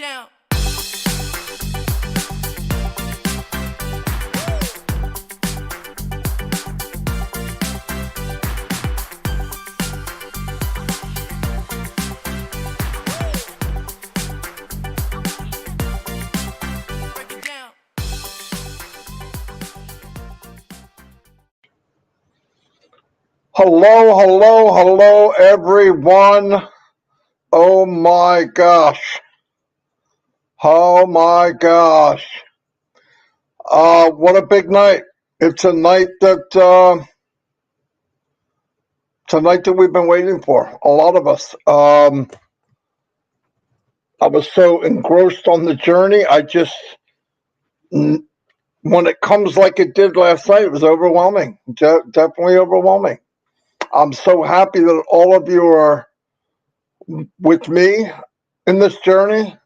down. Hello, hello, hello, everyone. Oh my gosh. Oh my gosh. What a big night. It's a night that we've been waiting for, a lot of us. I was so engrossed on the journey. When it comes like it did last night, it was overwhelming. Definitely overwhelming. I'm so happy that all of you are with me in this journey.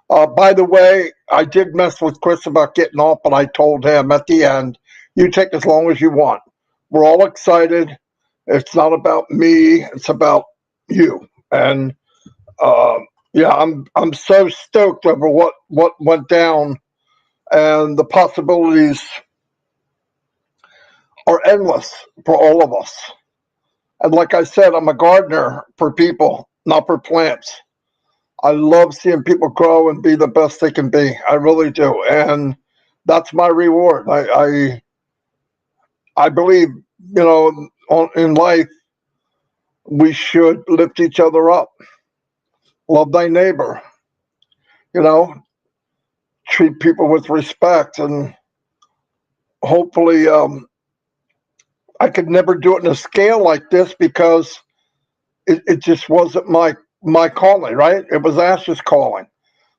By the way, I did mess with Chris about getting off, but I told him at the end, you take as long as you want. We're all excited. It's not about me. It's about you. And yeah, I'm so stoked over what went down, and the possibilities are endless for all of us. And like I said, I'm a gardener for people, not for plants. I love seeing people grow and be the best they can be. I really do. And that's my reward. I believe, in life, we should lift each other up. Love thy neighbor. Treat people with respect. And hopefully, I could never do it in a scale like this because it just wasn't my calling, right? It was Ash's calling.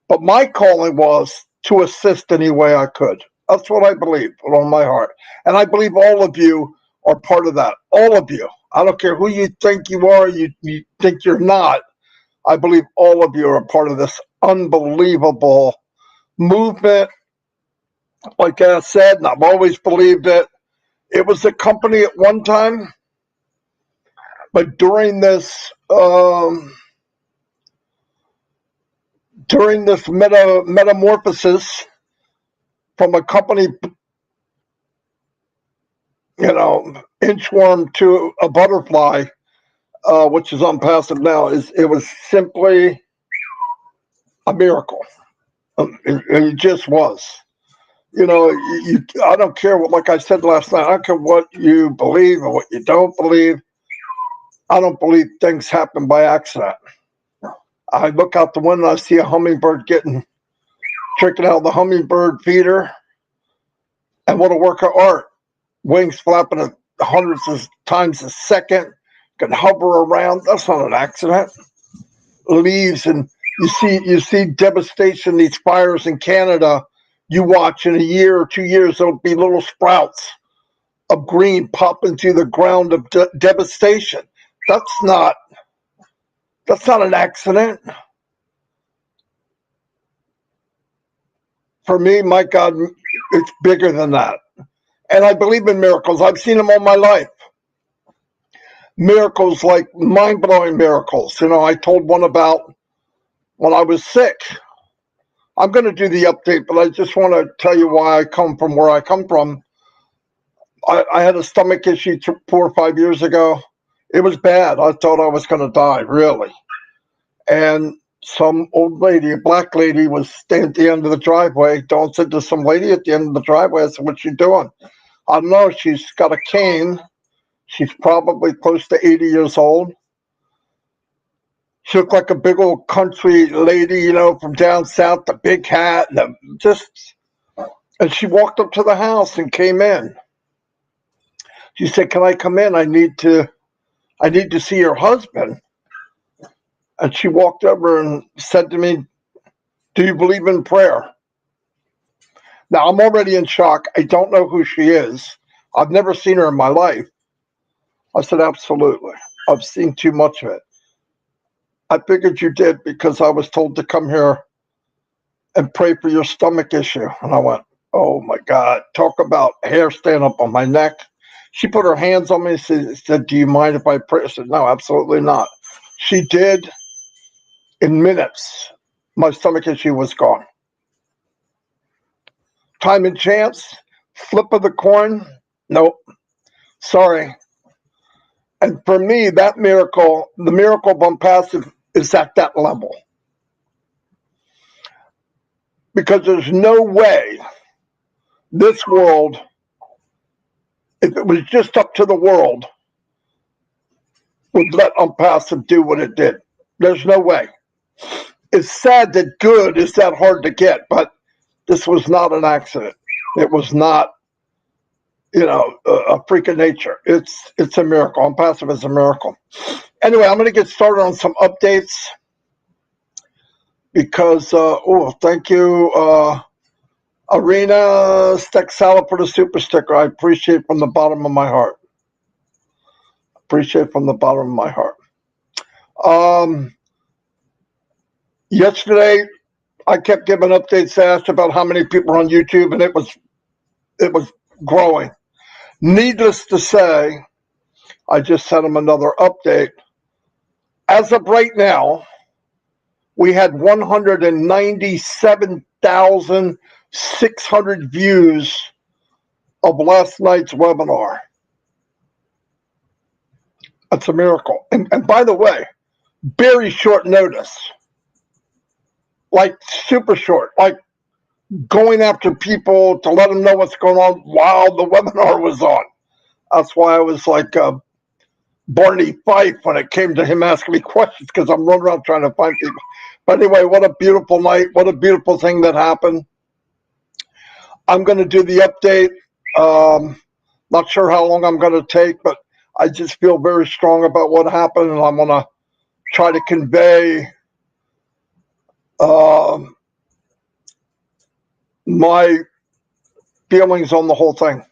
But my calling was to assist any way I could. That's what I believe with all my heart. And I believe all of you are part of that. All of you. I don't care who you think you are, you think you're not. I believe all of you are a part of this unbelievable movement. Like I said, and I've always believed it. It was a company at one time, but during this metamorphosis from a company, inchworm to a butterfly, which is ONPASSIVE now, it was simply a miracle. It just was. I don't care what, like I said last night, I don't care what you believe or what you don't believe. I don't believe things happen by accident. I look out the window, I see a hummingbird tricking out of the hummingbird feeder, and what a work of art. Wings flapping at hundreds of times a second, can hover around. That's not an accident. Leaves, and you see devastation, these fires in Canada. You watch in a year or 2 years, there'll be little sprouts of green popping through the ground of devastation. That's not an accident. For me, my God, it's bigger than that. And I believe in miracles. I've seen them all my life. Miracles, like mind-blowing miracles. I told one about when I was sick. I'm going to do the update, but I just want to tell you why I come from where I come from. I had a stomach issue 4 or 5 years ago. It was bad. I thought I was going to die, really. And some old lady, a black lady, was standing at the end of the driveway. Dawn said to some lady at the end of the driveway, I said, "What's she doing?" I don't know. She's got a cane. She's probably close to 80 years old. She looked like a big old country lady, from down south, the big hat, and she walked up to the house and came in. She said, "Can I come in? I need to see your husband." And she walked over and said to me, "Do you believe in prayer?" Now, I'm already in shock. I don't know who she is. I've never seen her in my life. I said, "Absolutely. I've seen too much of it." "I figured you did because I was told to come here and pray for your stomach issue." And I went, "Oh my God, talk about hair stand up on my neck." She put her hands on me and said, "Do you mind if I pray?" I said, "No, absolutely not." She did. In minutes, my stomach issue was gone. Time and chance, flip of the coin, nope. Sorry. And for me, that miracle, the miracle of ONPASSIVE, is at that level. Because there's no way this world, if it was just up to the world, would let ONPASSIVE do what it did. There's no way. It's sad that good is that hard to get, but this was not an accident. It was not, a freak of nature. It's a miracle. ONPASSIVE is a miracle. Anyway, I'm going to get started on some updates because, thank you, Arena Stexala, for the super sticker. I appreciate it from the bottom of my heart. Yesterday, I kept giving updates, asked about how many people are on YouTube, and it was growing. Needless to say, I just sent them another update. As of right now, we had 197,600 views of last night's webinar. That's a miracle. And by the way, very short notice. Like super short. Like going after people to let them know what's going on while the webinar was on. That's why I was like Barney Fife when it came to him asking me questions, because I'm running around trying to find people. But anyway, what a beautiful night. What a beautiful thing that happened. I'm going to do the update. Not sure how long I'm going to take, but I just feel very strong about what happened, and I'm going to try to convey my feelings on the whole thing.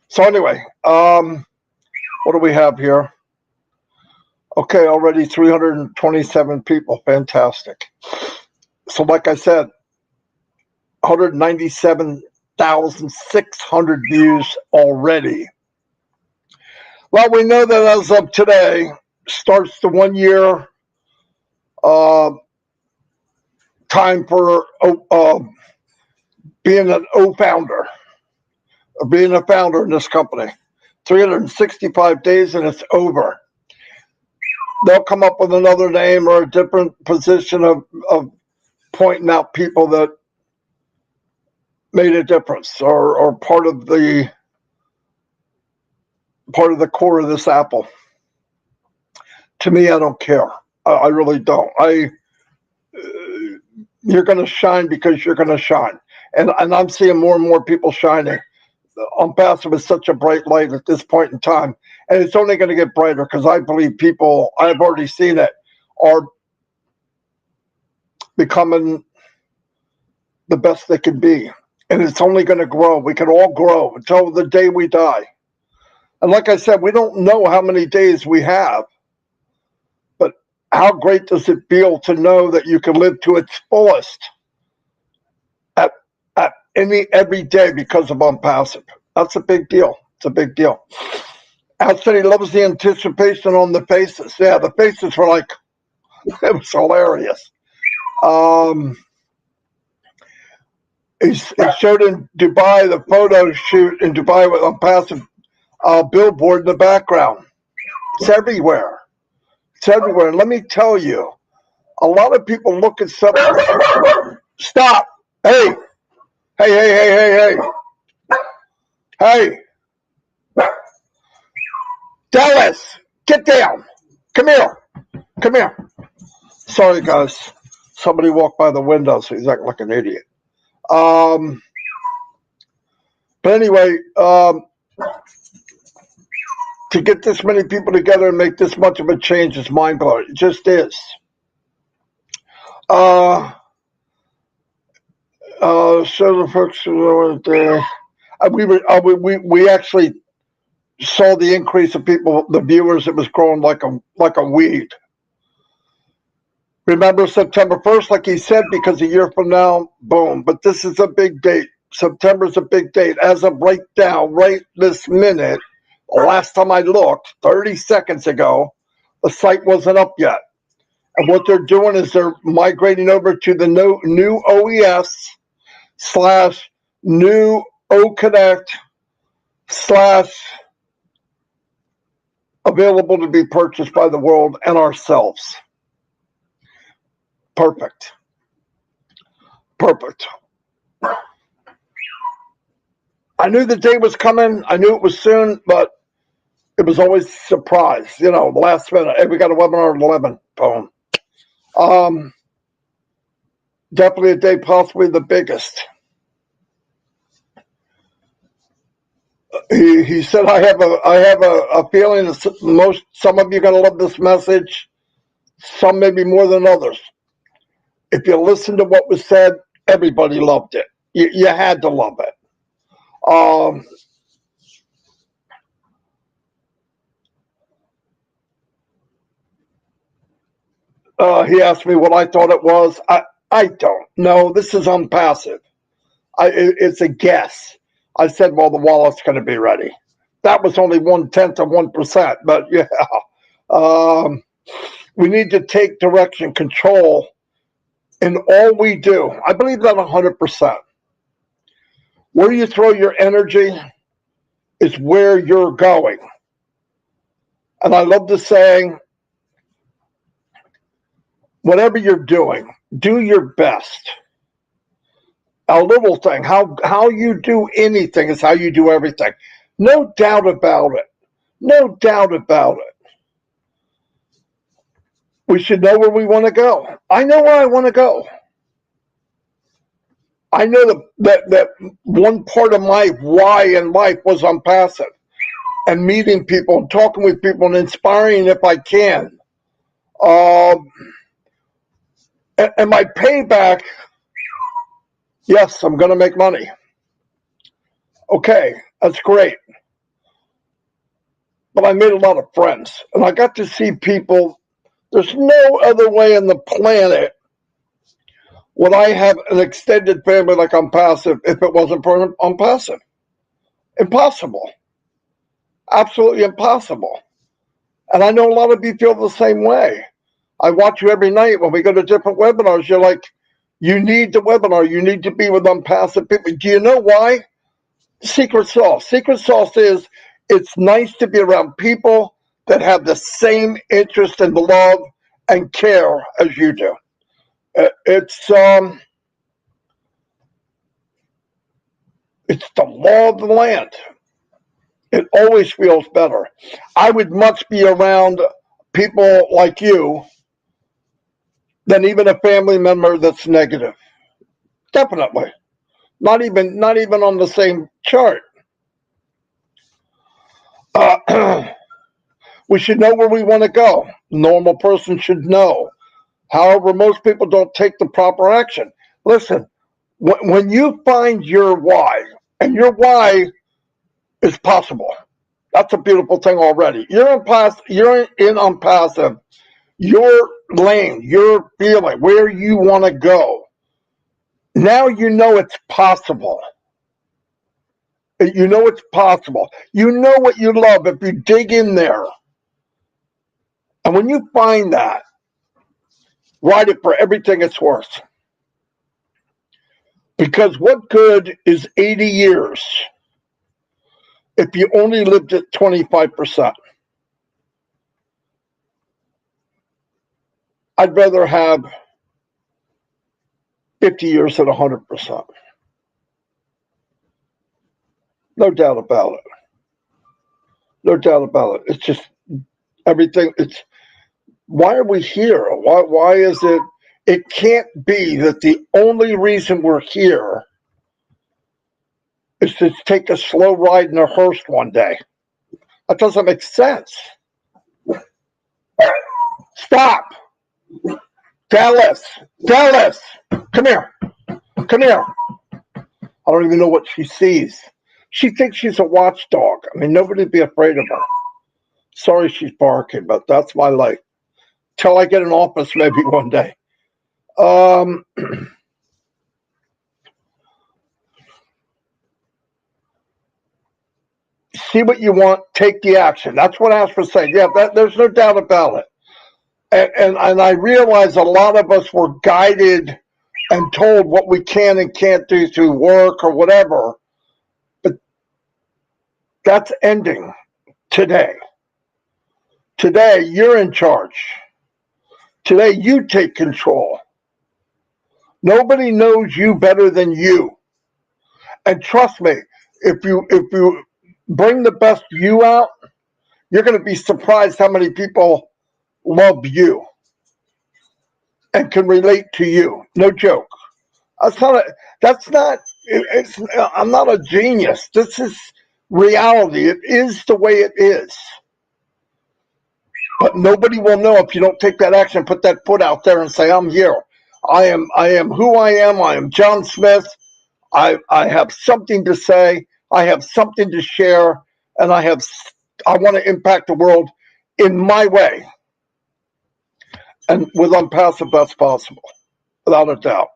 So anyway, what do we have here? Okay, already 327 people. Fantastic. So like I said, 197,600 views already. Well, we know that as of today starts the 1 year time for being an founder, or being a founder in this company. 365 days and it's over. They'll come up with another name or a different position of pointing out people that made a difference or part of the core of this apple. To me, I don't care. I really don't. You're going to shine because you're going to shine. And I'm seeing more and more people shining. ONPASSIVE is such a bright light at this point in time. And it's only going to get brighter because I believe people, I've already seen it, are becoming the best they can be. And it's only going to grow. We can all grow until the day we die. And like I said, we don't know how many days we have. But how great does it feel to know that you can live to its fullest at every day because of ONPASSIVE? That's a big deal. It's a big deal. Al said he loves the anticipation on the faces. Yeah, the faces were like, it was hilarious. He showed in Dubai the photo shoot in Dubai with ONPASSIVE billboard in the background. It's everywhere. It's everywhere. And let me tell you, a lot of people look at something. Stop. Hey. Hey. Hey. Dallas, get down. Come here. Sorry, guys. Somebody walked by the window, so he's acting like an idiot. But anyway, to get this many people together and make this much of a change is mind-blowing. It just is. So the folks we actually saw the increase of people, the viewers. It was growing like a weed. Remember September 1st, like he said, because a year from now, boom. But this is a big date. September's a big date. As of right now, right this minute, last time I looked, 30 seconds ago, the site wasn't up yet. And what they're doing is they're migrating over to the new OES slash new O-Connect slash available to be purchased by the world and ourselves. Perfect. Perfect. I knew the day was coming. I knew it was soon, but it was always a surprise. You know, the last minute. Hey, we got a webinar at 11. Boom. Definitely a day, possibly the biggest. He said, I have a feeling that some of you are going to love this message. Some maybe more than others. If you listen to what was said, everybody loved it. You had to love it. He asked me what I thought it was. I don't know. This is ONPASSIVE. It's a guess. I said, well, the wallet's going to be ready. That was only 1/10 of 1%, but yeah. We need to take direction, control in all we do. I believe that 100%. Where you throw your energy is where you're going. And I love the saying, whatever you're doing, do your best. A little thing, how you do anything is how you do everything. No doubt about it. No doubt about it. We should know where we want to go. I know where I want to go. I know that one part of my why in life was ONPASSIVE and meeting people and talking with people and inspiring if I can. And my payback, yes, I'm going to make money. Okay, that's great. But I made a lot of friends, and I got to see people. There's no other way on the planet would I have an extended family like ONPASSIVE if it wasn't for ONPASSIVE. Impossible. Absolutely impossible. And I know a lot of you feel the same way. I watch you every night when we go to different webinars. You're like, you need the webinar. You need to be with ONPASSIVE people. Do you know why? Secret sauce. Secret sauce is it's nice to be around people that have the same interest and love and care as you do. It's the law of the land. It always feels better. I would much be around people like you than even a family member that's negative. Definitely. Not even on the same chart. We should know where we want to go. Normal person should know. However, most people don't take the proper action. Listen, when you find your why, and your why is possible, that's a beautiful thing already. You're in ONPASSIVE. Your lane, your feeling, where you want to go. Now you know it's possible. You know it's possible. You know what you love if you dig in there. And when you find that, write it for everything it's worth. Because what good is 80 years if you only lived at 25%? I'd rather have 50 years at 100%. No doubt about it. No doubt about it. It's just everything. It's why are we here? Why is it? It can't be that the only reason we're here is to take a slow ride in a hearse one day. That doesn't make sense. Stop. Dallas, come here. Come here. I don't even know what she sees. She thinks she's a watchdog. I mean, nobody'd be afraid of her. Sorry she's barking, but that's my life. Till I get an office maybe one day. See what you want, take the action. That's what Asper's saying. Yeah, there's no doubt about it. And I realize a lot of us were guided and told what we can and can't do through work or whatever. But that's ending today. Today, you're in charge. Today, you take control. Nobody knows you better than you. And trust me, if you bring the best you out, you're going to be surprised how many people love you and can relate to you. No joke. That's not, it's, I'm not a genius. This is reality. It is the way it is. But nobody will know if you don't take that action, put that foot out there and say, I'm here. I am who I am. I am John Smith. I have something to say. I have something to share, and I want to impact the world in my way and with ONPASSIVE best possible, without a doubt.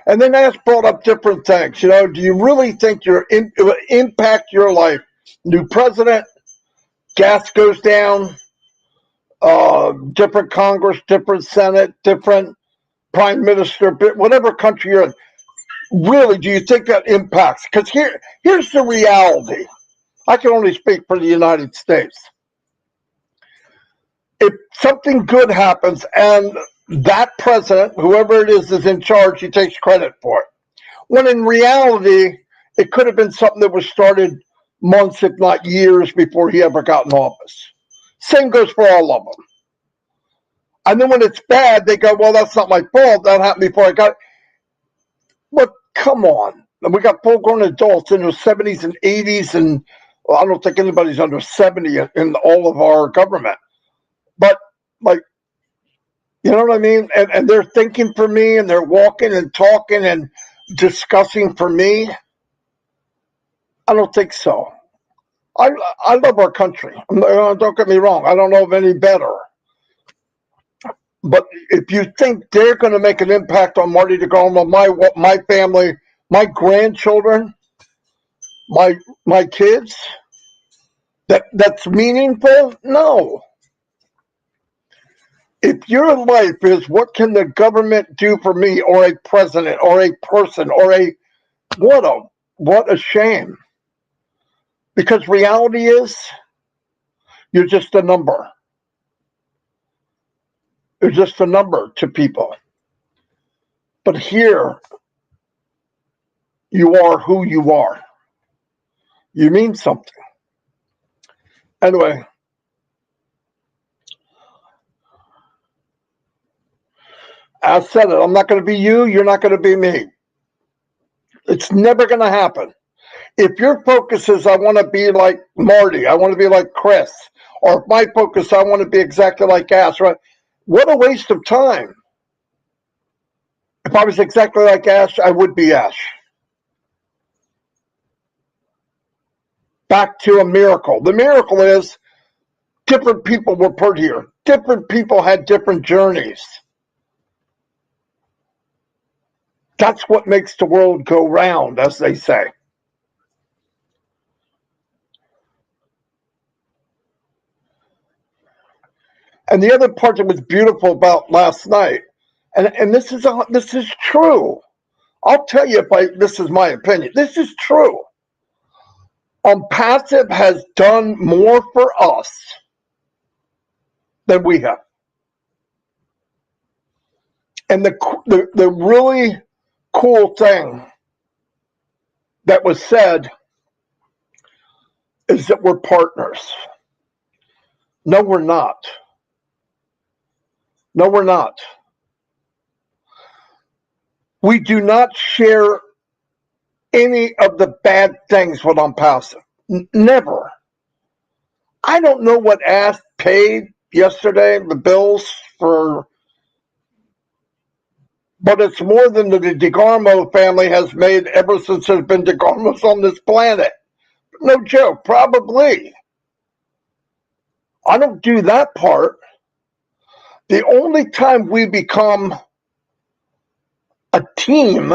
And then Ash brought up different things. Do you really think it will impact your life? New president, gas goes down, different Congress, different Senate, different prime minister, whatever country you're in. Really, do you think that impacts? Because here's the reality. I can only speak for the United States. If something good happens and that president, whoever it is in charge, he takes credit for it. When in reality, it could have been something that was started months, if not years, before he ever got in office. Same goes for all of them. And then when it's bad, they go, well, that's not my fault. That happened before I got it. But come on. And we got full-grown adults in their 70s and 80s, and I don't think anybody's under 70 in all of our government. But, you know what I mean? And they're thinking for me, and they're walking and talking and discussing for me. I don't think so. I love our country. Don't get me wrong. I don't know of any better. But if you think they're going to make an impact on Marty Degarmo, my family, my grandchildren, my kids, that's meaningful? No. If your life is what can the government do for me, or a president, or a person, or what a shame. Because reality is, you're just a number. You're just a number to people. But here, you are who you are. You mean something. Anyway, I said it. I'm not going to be you. You're not going to be me. It's never going to happen. If your focus is, I want to be like Marty, I want to be like Chris, or if my focus, I want to be exactly like Ash, right? What a waste of time. If I was exactly like Ash, I would be Ash. Back to a miracle. The miracle is different people were put here. Different people had different journeys. That's what makes the world go round, as they say. And the other part that was beautiful about last night, and this is true. I'll tell you this is my opinion. This is true. ONPASSIVE has done more for us than we have. And the really cool thing that was said is that we're partners. No, we're not. No, we're not. We do not share any of the bad things with ONPASSIVE. Never. I don't know what Ash paid yesterday, the bills for, but it's more than the Degarmo family has made ever since there's been Degarmos on this planet. No joke, probably. I don't do that part. The only time we become a team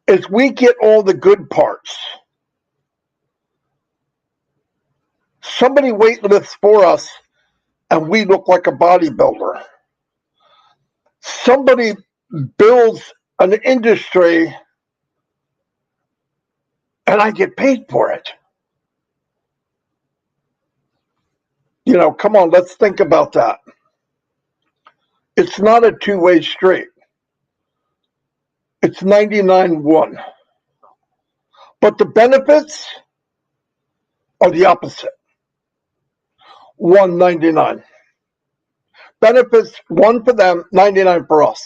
is we get all the good parts. Somebody weightlifts for us and we look like a bodybuilder. Somebody builds an industry and I get paid for it. You know, come on, let's think about that. It's not a two-way street. It's 99-1. But the benefits are the opposite. 199. Benefits, 1 for them, 99 for us.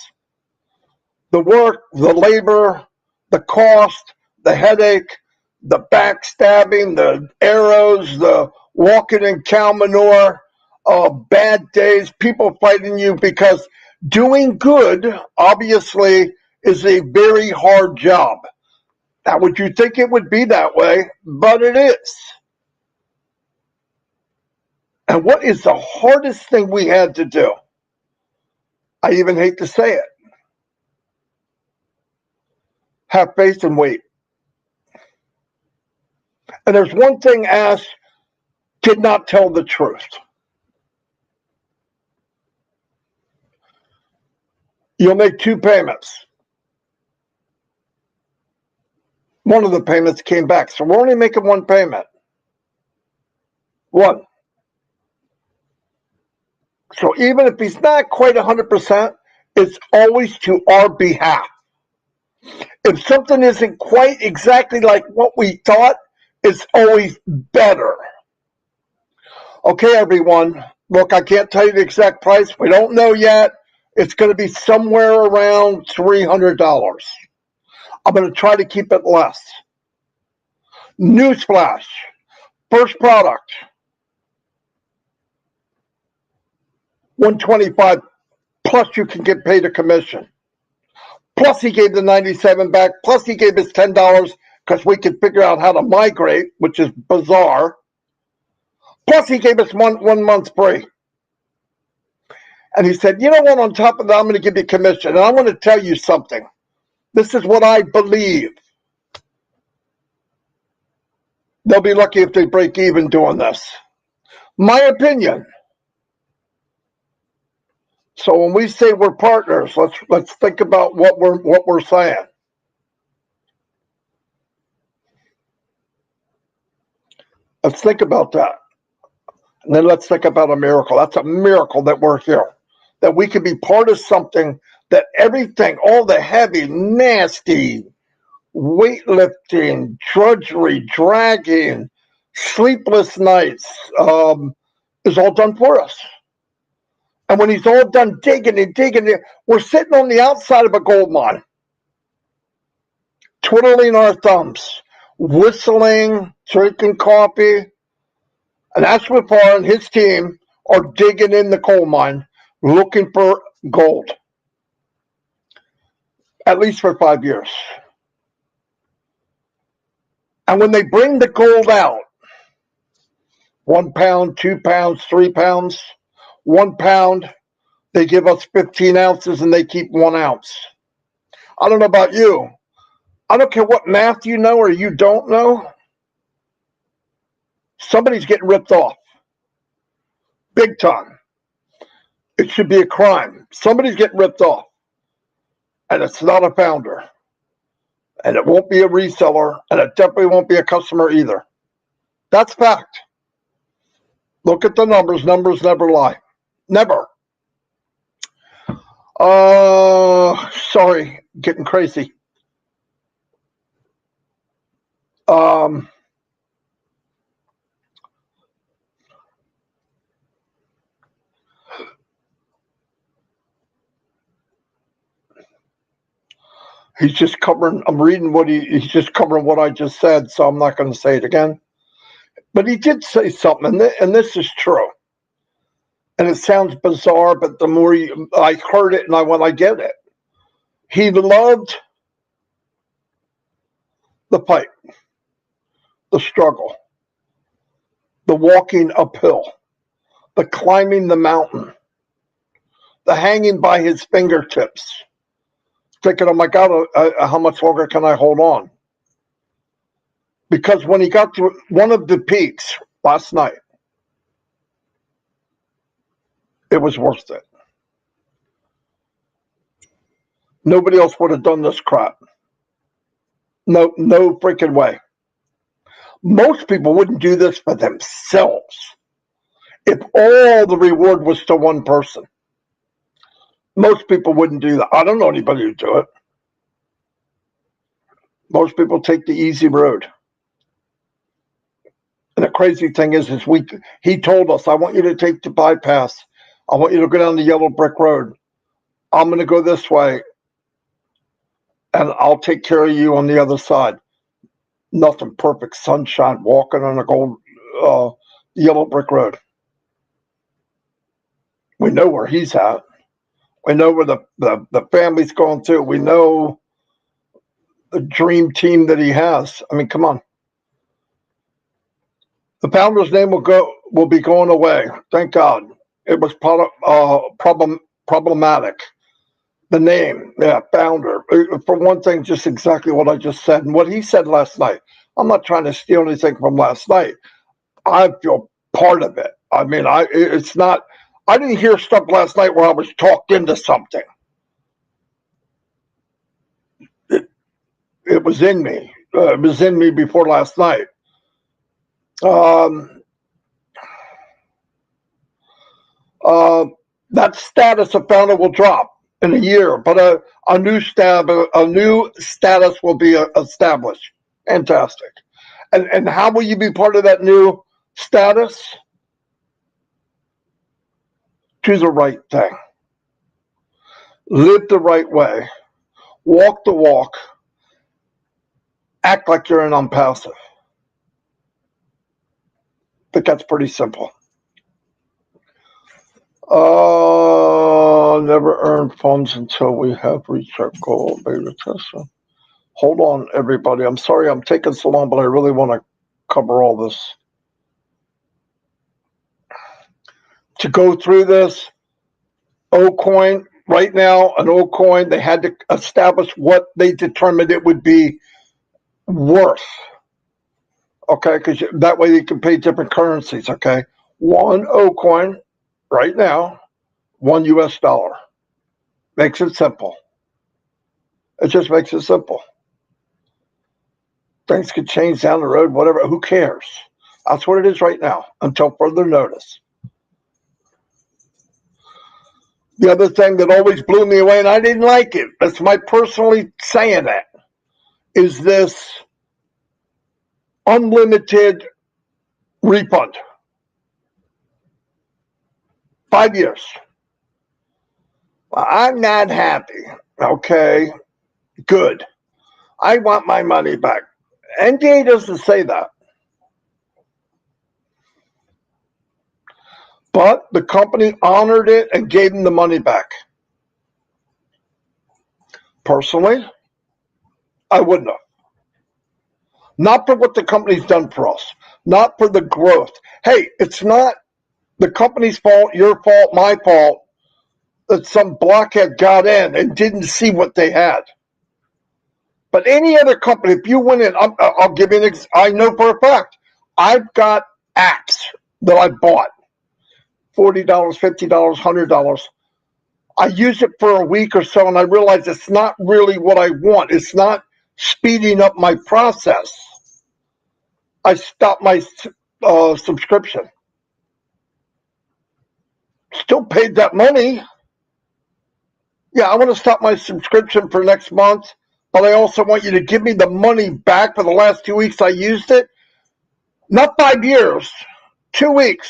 The work, the labor, the cost, the headache, the backstabbing, the arrows, the walking in cow manure, bad days, people fighting you, because doing good, obviously, is a very hard job. Now, would you think it would be that way? But it is. And what is the hardest thing we had to do? I even hate to say it. Have faith and wait. And there's one thing Ash did not tell the truth. You'll make 2 payments. One of the payments came back. So we're only making 1 payment. 1. So even if he's not quite 100%, it's always to our behalf. If something isn't quite exactly like what we thought, it's always better. Okay, everyone. Look, I can't tell you the exact price. We don't know yet. It's going to be somewhere around $300. I'm going to try to keep it less. Newsflash. First product. $125, plus you can get paid a commission. Plus he gave the 97 back, plus he gave us $10 because we could figure out how to migrate, which is bizarre. Plus he gave us one month free. And he said, you know what, on top of that, I'm going to give you commission. And I'm going to tell you something. This is what I believe. They'll be lucky if they break even doing this. My opinion. So when we say we're partners, let's think about what we're saying. Let's think about that. And then let's think about a miracle. That's a miracle that we're here. That we can be part of something that everything, all the heavy, nasty, weightlifting, drudgery, dragging, sleepless nights, is all done for us. And when he's all done digging and digging, we're sitting on the outside of a gold mine, twiddling our thumbs, whistling, drinking coffee. And Ashwapar and his team are digging in the coal mine, looking for gold, at least for 5 years. And when they bring the gold out, 1 pound, 2 pounds, 3 pounds, 1 pound, they give us 15 ounces and they keep 1 ounce. I don't know about you. I don't care what math you know or you don't know. Somebody's getting ripped off. Big time. It should be a crime. Somebody's getting ripped off. And it's not a founder. And it won't be a reseller. And it definitely won't be a customer either. That's fact. Look at the numbers. Numbers never lie. Never. Sorry. Getting crazy. He's just covering, I'm reading what he's just covering what I just said, so I'm not going to say it again. But he did say something, and this is true. And it sounds bizarre, but the more I heard it and I get it. He loved the fight, the struggle, the walking uphill, the climbing the mountain, the hanging by his fingertips, thinking, oh my God, how much longer can I hold on? Because when he got to one of the peaks last night, It was worth it. Nobody else would have done this crap. No freaking way. Most people wouldn't do this for themselves if all the reward was to one person. Most people wouldn't do that. I don't know anybody who'd do it. Most people take the easy road. And the crazy thing is he told us, I want you to take the bypass. I want you to go down the yellow brick road. I'm going to go this way, and I'll take care of you on the other side. Nothing perfect, sunshine, walking on a gold yellow brick road. We know where he's at. We know where the family's going to. We know the dream team that he has. I mean, come on. The founder's name will be going away. Thank God. It was problematic. The name, yeah, founder. For one thing, just exactly what I just said and what he said last night. I'm not trying to steal anything from last night. I feel part of it. I mean, it's not. I didn't hear stuff last night where I was talked into something. It was in me. It was in me before last night. That status of founder will drop in a year, but a new status will be established. Fantastic. And how will you be part of that new status? Do the right thing. Live the right way. Walk the walk. Act like you're an ONPASSIVE. I think that's pretty simple. Never earn funds until we have reached our goal. Beta testing. Hold on, everybody. I'm sorry I'm taking so long, but I really want to cover all this. To go through this, O-Coin, right now, an O-Coin, they had to establish what they determined it would be worth. Okay, because that way you can pay different currencies, okay? One O-Coin right now, $1 US. Makes it simple. It just makes it simple. Things could change down the road, whatever. Who cares? That's what it is right now, until further notice. The other thing that always blew me away, and I didn't like it, that's my personally saying that, is this unlimited refund. 5 years. I'm not happy. Okay, good. I want my money back. NDA doesn't say that. But the company honored it and gave them the money back. Personally, I wouldn't have. Not for what the company's done for us. Not for the growth. Hey, it's not the company's fault, your fault, my fault, that some blockhead got in and didn't see what they had. But any other company, if you went in, I'll give you I know for a fact, I've got apps that I bought. $40, $50, $100. I use it for a week or so, and I realize it's not really what I want. It's not speeding up my process. I stopped my subscription. Still paid that money. Yeah, I want to stop my subscription for next month, but I also want you to give me the money back for the last 2 weeks I used it. Not 5 years, 2 weeks.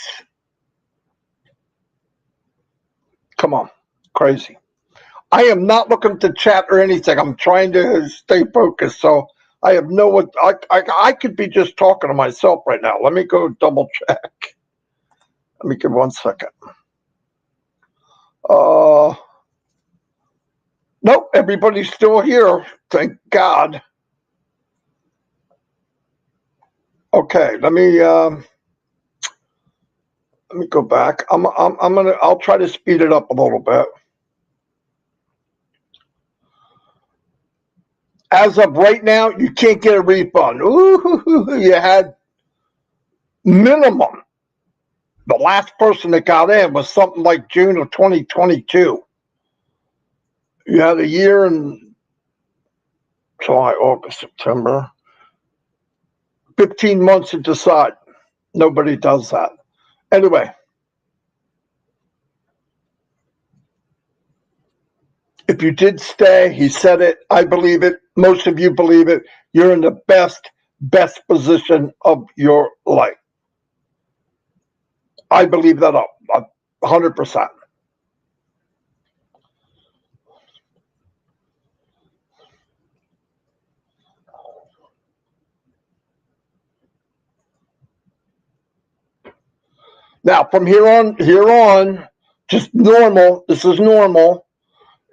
Come on, crazy. I am not looking to chat or anything. I'm trying to stay focused, so I have no what I could be just talking to myself right now. Let me go double check. Let me give 1 second. Nope, everybody's still here. Thank God. Okay, let me go back. I'll try to speed it up a little bit. As of right now, you can't get a refund. Ooh, you had minimum The last person that got in was something like June of 2022. You had a year in July, August, September, 15 months to decide. Nobody does that. Anyway, if you did stay, he said it, I believe it, most of you believe it, you're in the best position of your life. I believe that 100%. Now, from here on, just normal. This is normal.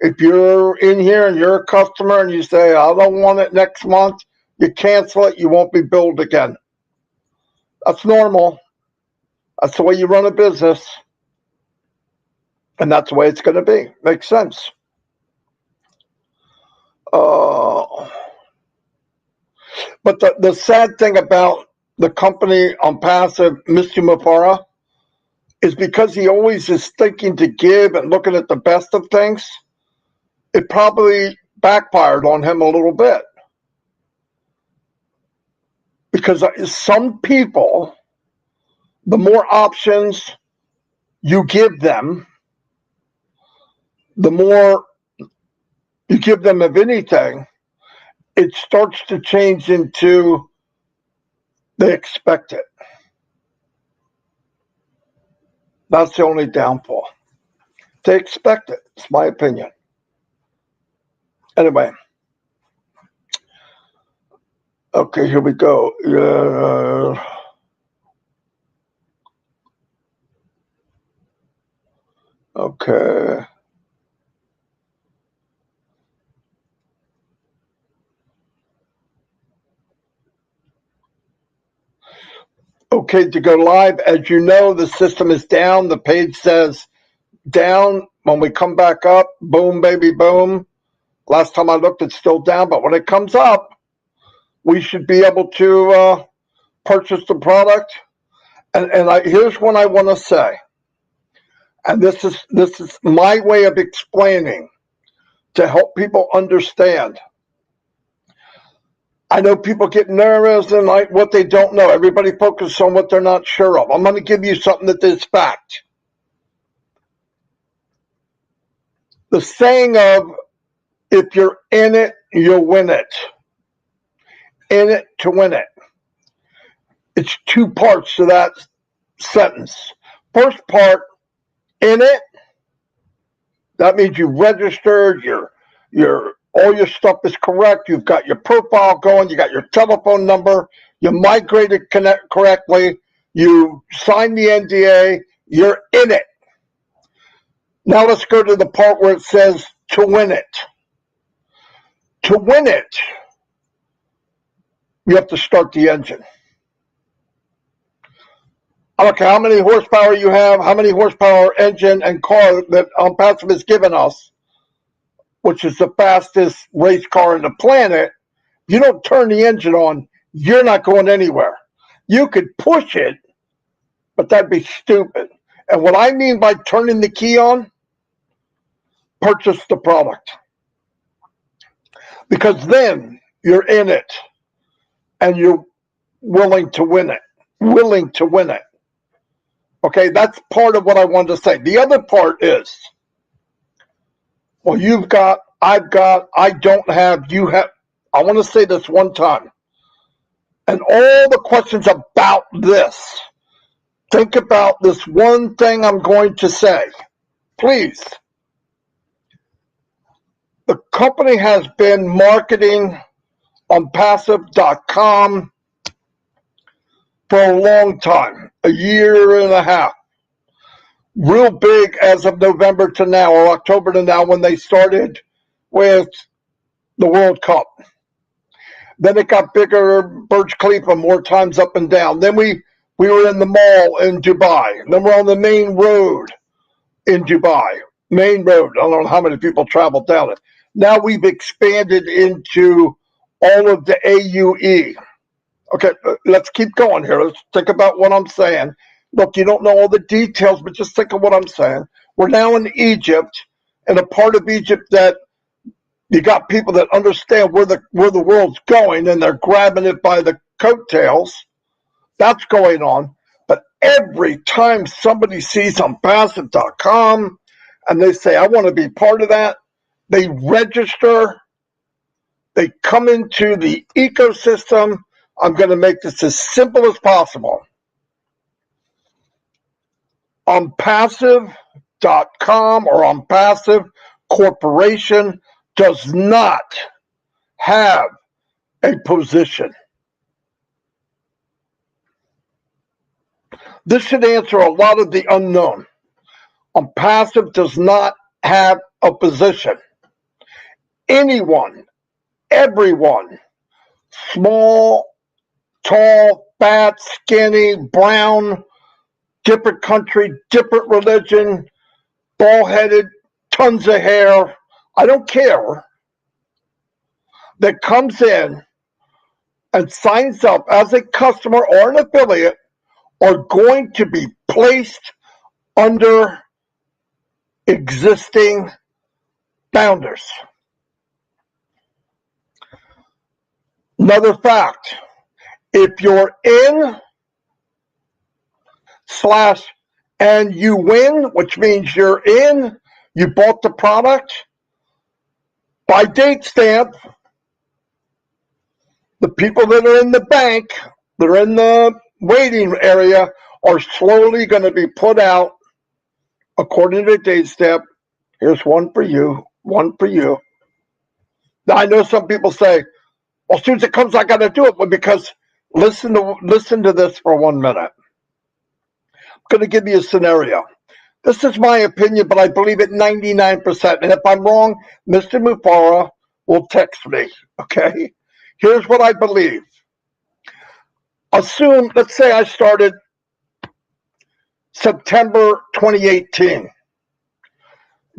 If you're in here and you're a customer and you say, I don't want it next month, you cancel it, you won't be billed again. That's normal. That's the way you run a business. And that's the way it's going to be. Makes sense. But the sad thing about the company ONPASSIVE, Mr. Mufara, is because he always is thinking to give and looking at the best of things, it probably backfired on him a little bit. Because some people, the more options you give them, the more you give them of anything, it starts to change into they expect it. That's the only downfall. They expect it. It's my opinion. Anyway. Okay, here we go. Okay. Okay, to go live. As you know, the system is down. The page says down. When we come back up, boom, baby, boom. Last time I looked, it's still down. But when it comes up, we should be able to purchase the product. And here's what I want to say. And this is my way of explaining to help people understand. I know people get nervous and like what they don't know. Everybody focuses on what they're not sure of. I'm going to give you something that is fact. The saying of, if you're in it, you'll win it. In it to win it. It's two parts to that sentence. First part, in it, that means you registered, all your stuff is correct, you've got your profile going, you got your telephone number, you migrated correctly, you signed the NDA, you're in it. Now let's go to the part where it says to win it. To win it, you have to start the engine. I don't care how many horsepower you have, how many horsepower engine and car that ONPASSIVE has given us, which is the fastest race car on the planet. You don't turn the engine on, you're not going anywhere. You could push it, but that'd be stupid. And what I mean by turning the key on, purchase the product. Because then you're in it and you're willing to win it. Willing to win it. Okay, that's part of what I wanted to say. The other part is, well, you've got, I've got, I don't have, you have. I want to say this one time. And all the questions about this, think about this one thing I'm going to say. Please. The company has been marketing ONPASSIVE.com for a long time, a year and a half. Real big as of November to now, or October to now, when they started with the World Cup. Then it got bigger, Burj Khalifa, more times up and down. Then we were in the mall in Dubai. Then we're on the main road in Dubai. Main road. I don't know how many people travel down it. Now we've expanded into all of the AUE. Okay, let's keep going here. Let's think about what I'm saying. look, you don't know all the details, but just think of what I'm saying. We're now in Egypt, in a part of Egypt that you got people that understand where the world's going, and they're grabbing it by the coattails. That's going on. But every time somebody sees ONPASSIVE.com and they say, I want to be part of that, they register, they come into the ecosystem. I'm going to make this as simple as possible. ONPASSIVE.com or ONPASSIVE Corporation does not have a position. This should answer a lot of the unknown. ONPASSIVE does not have a position. Anyone, everyone, small, tall, fat, skinny, brown, different country, different religion, bald-headed, tons of hair, I don't care, that comes in and signs up as a customer or an affiliate are going to be placed under existing founders. Another fact, if you're in / and you win, which means you're in, you bought the product, by date stamp, the people that are in the bank, that are in the waiting area, are slowly going to be put out according to date stamp. Here's one for you, one for you. Now, I know some people say, well, as soon as it comes, I got to do it. But because listen to this for 1 minute. I'm going to give you a scenario. This is my opinion, but I believe it 99%. And if I'm wrong, Mr. Mufara will text me, okay? Here's what I believe. Assume, let's say I started September 2018.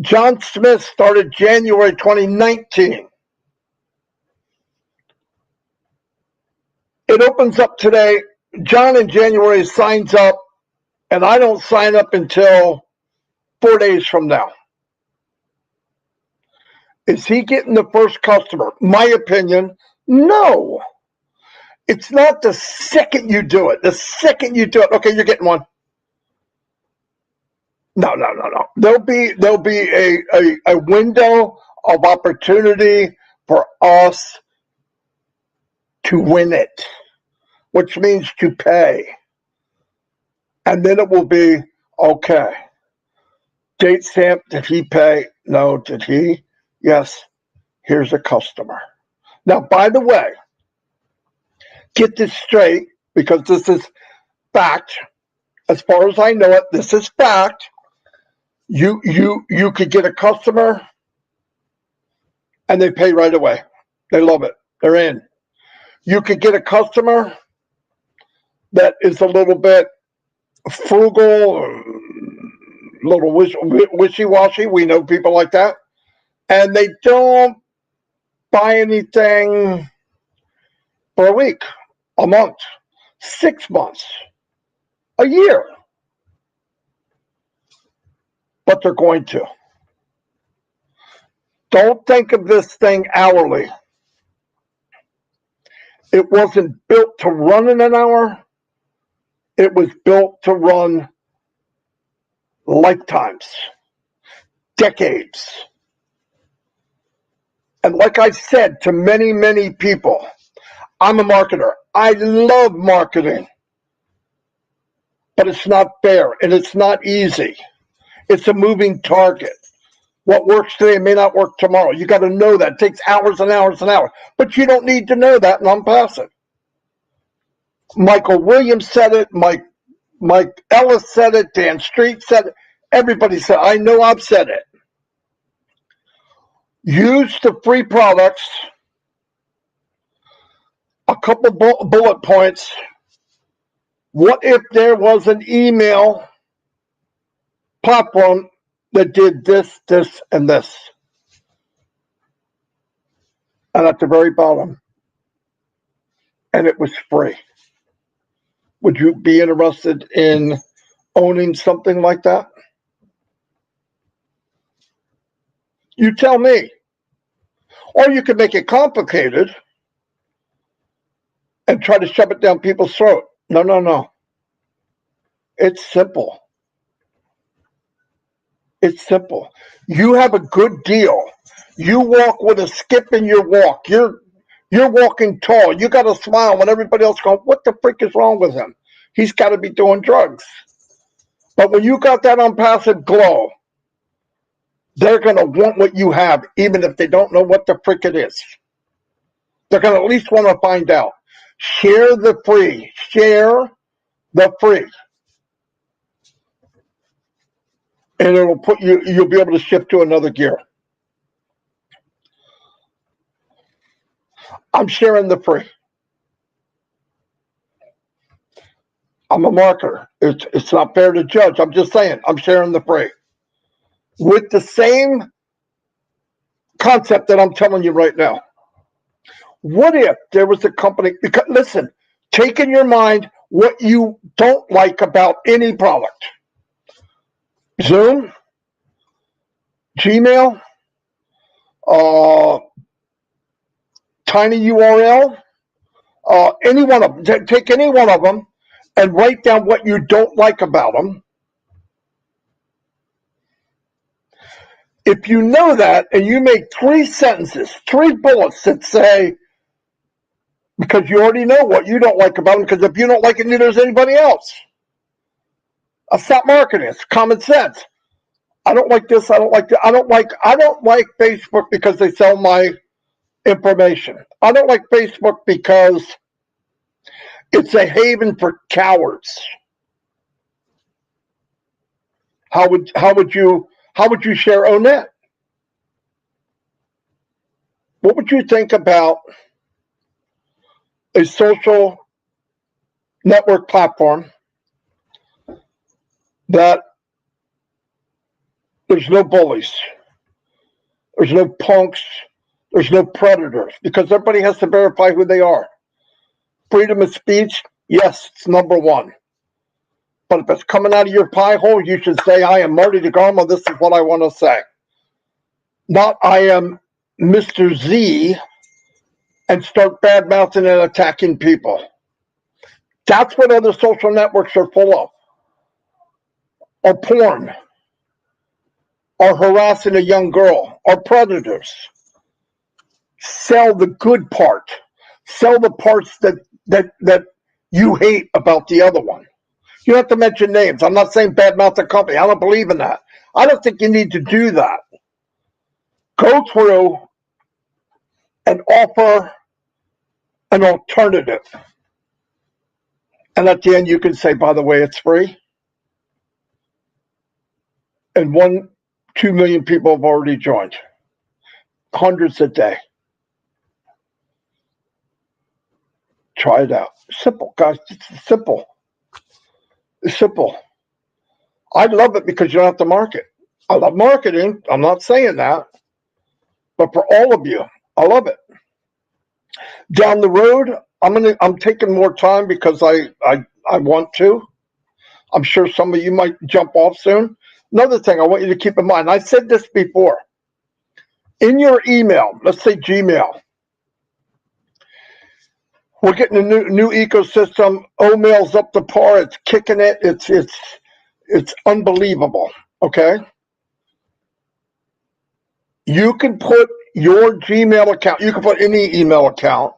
John Smith started January 2019. It opens up today. John in January signs up, and I don't sign up until 4 days from now. Is he getting the first customer? My opinion, no. It's not the second you do it. The second you do it, okay, you're getting one. No. There'll be a window of opportunity for us to win it, which means to pay. And then it will be, okay, date stamp, did he pay? No, did he? Yes, here's a customer. Now, by the way, get this straight, because this is fact. As far as I know it, this is fact. You could get a customer and they pay right away. They love it. They're in. You could get a customer that is a little bit frugal, a little wishy-washy. We know people like that. And they don't buy anything for a week, a month, 6 months, a year. But they're going to. Don't think of this thing hourly. It wasn't built to run in an hour. It was built to run lifetimes, decades. And like I said to many, many people, I'm a marketer. I love marketing. But it's not fair, and it's not easy. It's a moving target. What works today may not work tomorrow. You got to know that. It takes hours and hours and hours. But you don't need to know that, and I'm passive. Michael Williams said it. Mike Ellis said it. Dan Street said it. Everybody said it. I know I've said it. Use the free products. A couple bullet points. What if there was an email platform that did this, this, and this? And at the very bottom, and it was free. Would you be interested in owning something like that? You tell me. Or you could make it complicated and try to shove it down people's throat. No, no, no. It's simple. It's simple. You have a good deal. You walk with a skip in your walk. You're walking tall. You got a smile when everybody else goes, what the freak is wrong with him? He's got to be doing drugs. But when you got that unpassive glow, they're going to want what you have, even if they don't know what the frick it is. They're going to at least want to find out. Share the free. Share the free. And it'll put you, you'll be able to shift to another gear. I'm sharing the free. I'm a marketer. It's not fair to judge. I'm just saying, I'm sharing the free. With the same concept that I'm telling you right now. What if there was a company, because listen, take in your mind what you don't like about any product. Zoom, Gmail, Tiny URL, any one of them. Take any one of them and write down what you don't like about them. If you know that and you make 3 sentences, 3 bullets that say, because you already know what you don't like about them, because if you don't like it, neither does anybody else. Stop marketing. It's common sense. I don't like this. I don't like that. I don't like Facebook because they sell my information. I don't like Facebook because it's a haven for cowards. How would you share ONET? What would you think about a social network platform that there's no bullies, there's no punks, there's no predators, because everybody has to verify who they are. Freedom of speech, yes, it's number 1. But if it's coming out of your pie hole, you should say, I am Marty Degarmo, this is what I want to say. Not, I am Mr. Z, and start bad-mouthing and attacking people. That's what other social networks are full of. Or porn. Or harassing a young girl. Or predators. Sell the good part. Sell the parts that you hate about the other one. You don't have to mention names. I'm not saying badmouth the company. I don't believe in that. I don't think you need to do that. Go through and offer an alternative. And at the end, you can say, by the way, it's free. And 2 million people have already joined. Hundreds a day. Try it out. Simple, guys. It's simple. It's simple. I love it because you don't have to market. I love marketing. I'm not saying that. But for all of you, I love it. Down the road, I'm taking more time because I want to. I'm sure some of you might jump off soon. Another thing I want you to keep in mind, I said this before. In your email, let's say Gmail, we're getting a new ecosystem. Omail's up to par. It's kicking it. It's unbelievable. Okay. You can put your Gmail account. You can put any email account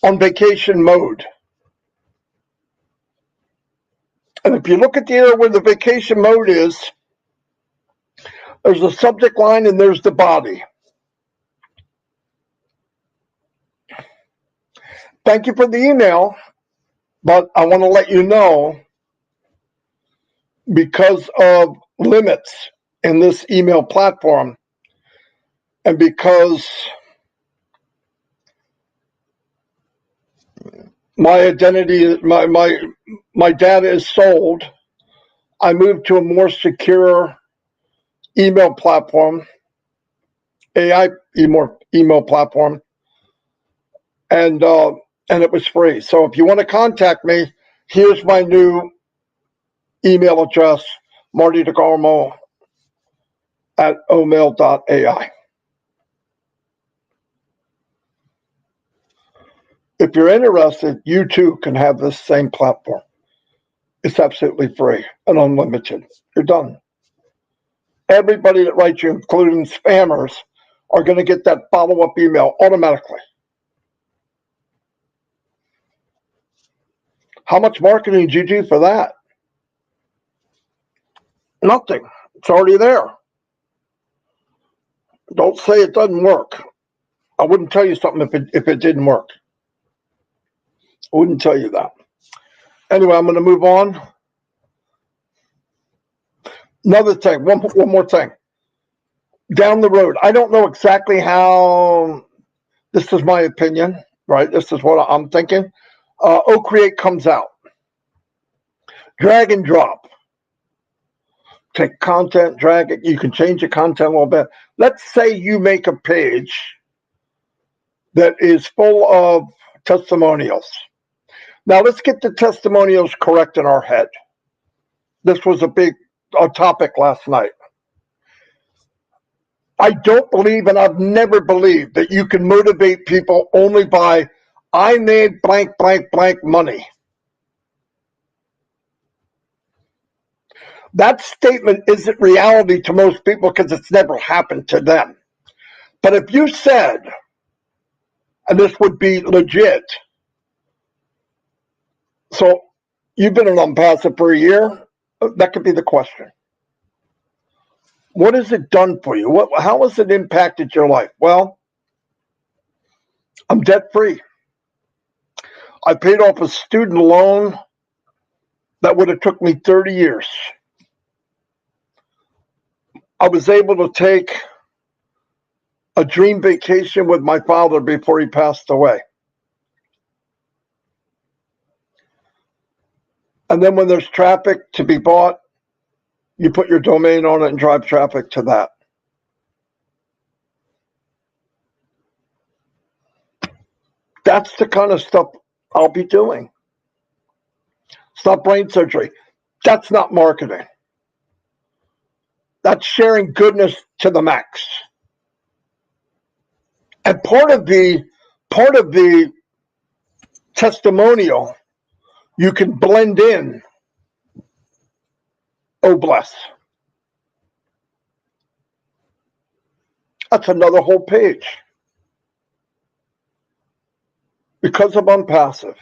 on vacation mode. And if you look at the area where the vacation mode is, there's a subject line and there's the body. Thank you for the email, but I want to let you know, because of limits in this email platform, and because my identity, my data is sold, I moved to a more secure email platform, AI email platform, and it was free. So if you want to contact me, here's my new email address, Marty Degarmo at omail.ai. If you're interested, you too can have this same platform. It's absolutely free and unlimited. You're done. Everybody that writes you, including spammers, are going to get that follow-up email automatically. How much marketing did you do for that? Nothing. It's already there. Don't say it doesn't work. I wouldn't tell you something if it didn't work. I wouldn't tell you that. Anyway, I'm going to move on. Another thing, one more thing. Down the road, I don't know exactly how, this is my opinion, right? This is what I'm thinking. Create comes out. Drag and drop. Take content, drag it. You can change the content a little bit. Let's say you make a page that is full of testimonials. Now let's get the testimonials correct in our head. This was a big topic last night. I don't believe, and I've never believed, that you can motivate people only by, I made blank, blank, blank money. That statement isn't reality to most people because it's never happened to them. But if you said, and this would be legit, so you've been an ONPASSIVE for a year, that could be the question. What has it done for you? How has it impacted your life? Well, I'm debt-free. I paid off a student loan that would have took me 30 years. I was able to take a dream vacation with my father before he passed away. And then when there's traffic to be bought, you put your domain on it and drive traffic to that. That's the kind of stuff I'll be doing. It's not brain surgery. That's not marketing. That's sharing goodness to the max. And part of the testimonial, you can blend in, oh bless. That's another whole page. Because of ONPASSIVE,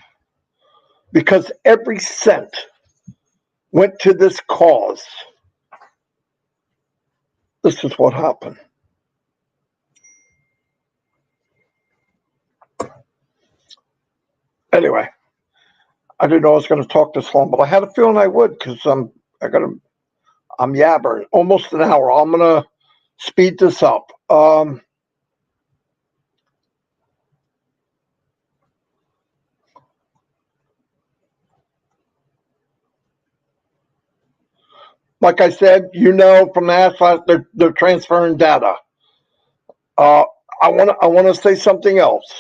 because every cent went to this cause, this is what happened. Anyway, I didn't know I was going to talk this long, but I had a feeling I would because I'm yabbering almost an hour. I'm going to speed this up. Like I said, from the last, they're transferring data. I want to say something else.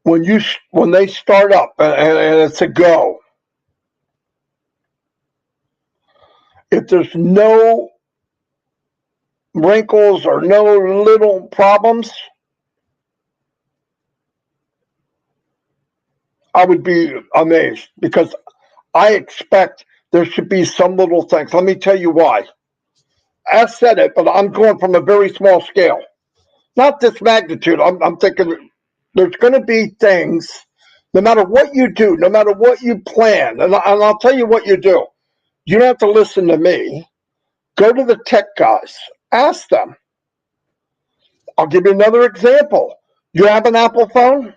When they start up and it's a go, if there's no wrinkles or no little problems, I would be amazed because I expect there should be some little things. Let me tell you why. I said it, but I'm going from a very small scale. Not this magnitude. I'm thinking there's going to be things, no matter what you do, no matter what you plan, and I'll tell you what you do. You don't have to listen to me. Go to the tech guys. Ask them. I'll give you another example. You have an Apple phone?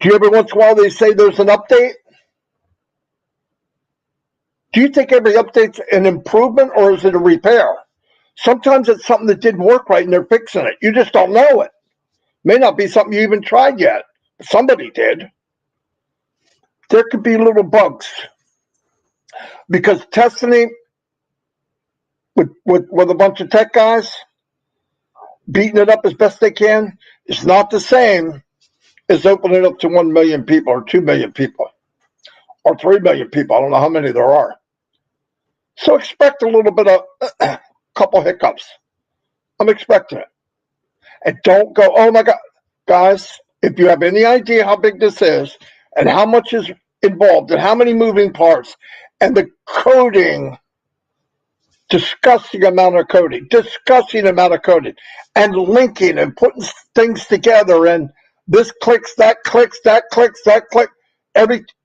Do you every once in a while they say there's an update? Do you think every update's an improvement or is it a repair? Sometimes it's something that didn't work right and they're fixing it. You just don't know it. May not be something you even tried yet. Somebody did. There could be little bugs. Because testing it with a bunch of tech guys, beating it up as best they can, is not the same is opening up to 1 million people or 2 million people or 3 million people. I don't know how many there are. So expect a little bit of a couple hiccups. I'm expecting it. And don't go, oh my God. Guys, if you have any idea how big this is and how much is involved and how many moving parts and the coding, disgusting amount of coding, and linking and putting things together, and this clicks, that clicks, that clicks, that click.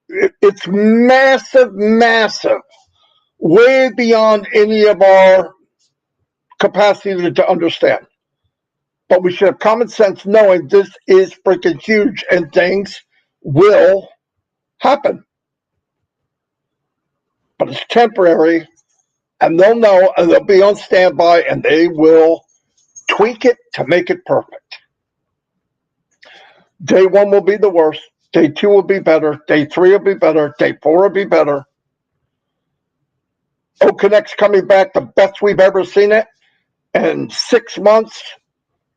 It's massive, massive, way beyond any of our capacity to understand. But we should have common sense knowing this is freaking huge and things will happen. But it's temporary, and they'll know, and they'll be on standby, and they will tweak it to make it perfect. Day 1 will be the worst. Day 2 will be better. Day 3 will be better. Day 4 will be better. Oconex's coming back the best we've ever seen it. And 6 months,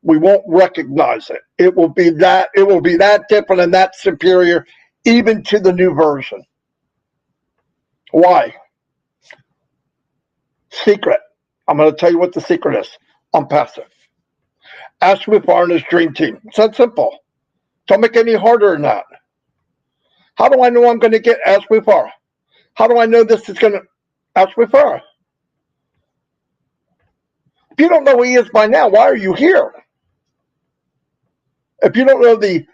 we won't recognize it. It will be that different and that superior, even to the new version. Why? Secret. I'm going to tell you what the secret is. ONPASSIVE. Ask Wipar and his dream team. It's that simple. Don't make it any harder than that. How do I know I'm going to get Ask Wipar? How do I know this is going to Ask Wipar? If you don't know who he is by now, why are you here? If you don't know the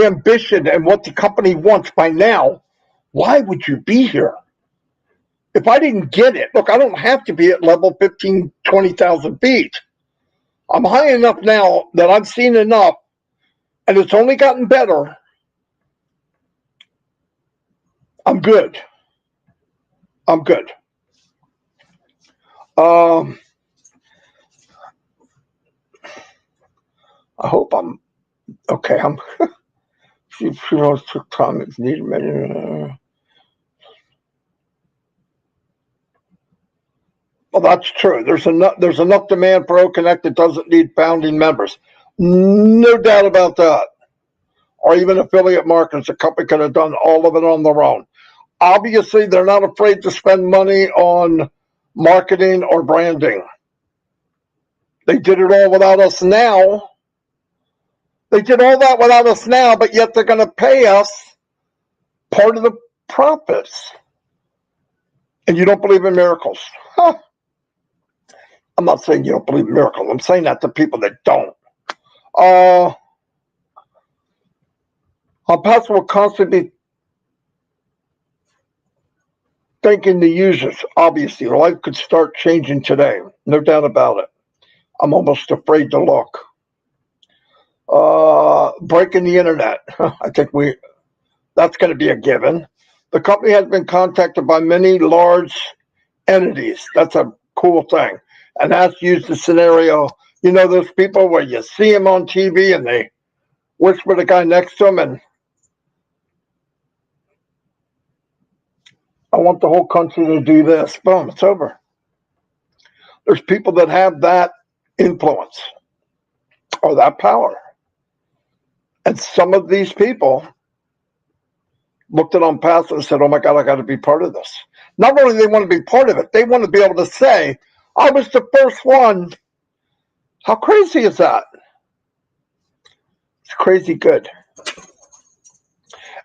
ambition and what the company wants by now, why would you be here? If I didn't get it, look, I don't have to be at level 15, 20,000 feet. I'm high enough now that I've seen enough, and it's only gotten better. I'm good. I'm good. I hope I'm okay. I'm. She took time. It's needed. Well, that's true. There's enough demand for OConnect that doesn't need founding members. No doubt about that. Or even affiliate marketers. The company could have done all of it on their own. Obviously, they're not afraid to spend money on marketing or branding. They did it all without us now. They did all that without us now, but yet they're going to pay us part of the profits. And you don't believe in miracles. Huh. I'm not saying you don't believe in miracles. I'm saying that to people that don't. ONPASSIVE will constantly be thanking the users. Obviously, life could start changing today. No doubt about it. I'm almost afraid to look. Breaking the internet. I think that's going to be a given. The company has been contacted by many large entities. That's a cool thing. And has used the scenario, you know, those people where you see them on TV and they whisper to the guy next to them, and I want the whole country to do this. Boom, it's over. There's people that have that influence or that power. And some of these people looked at ONPASSIVE and said, oh my God, I got to be part of this. Not only do they want to be part of it, they want to be able to say, I was the first one. How crazy is that? It's crazy good.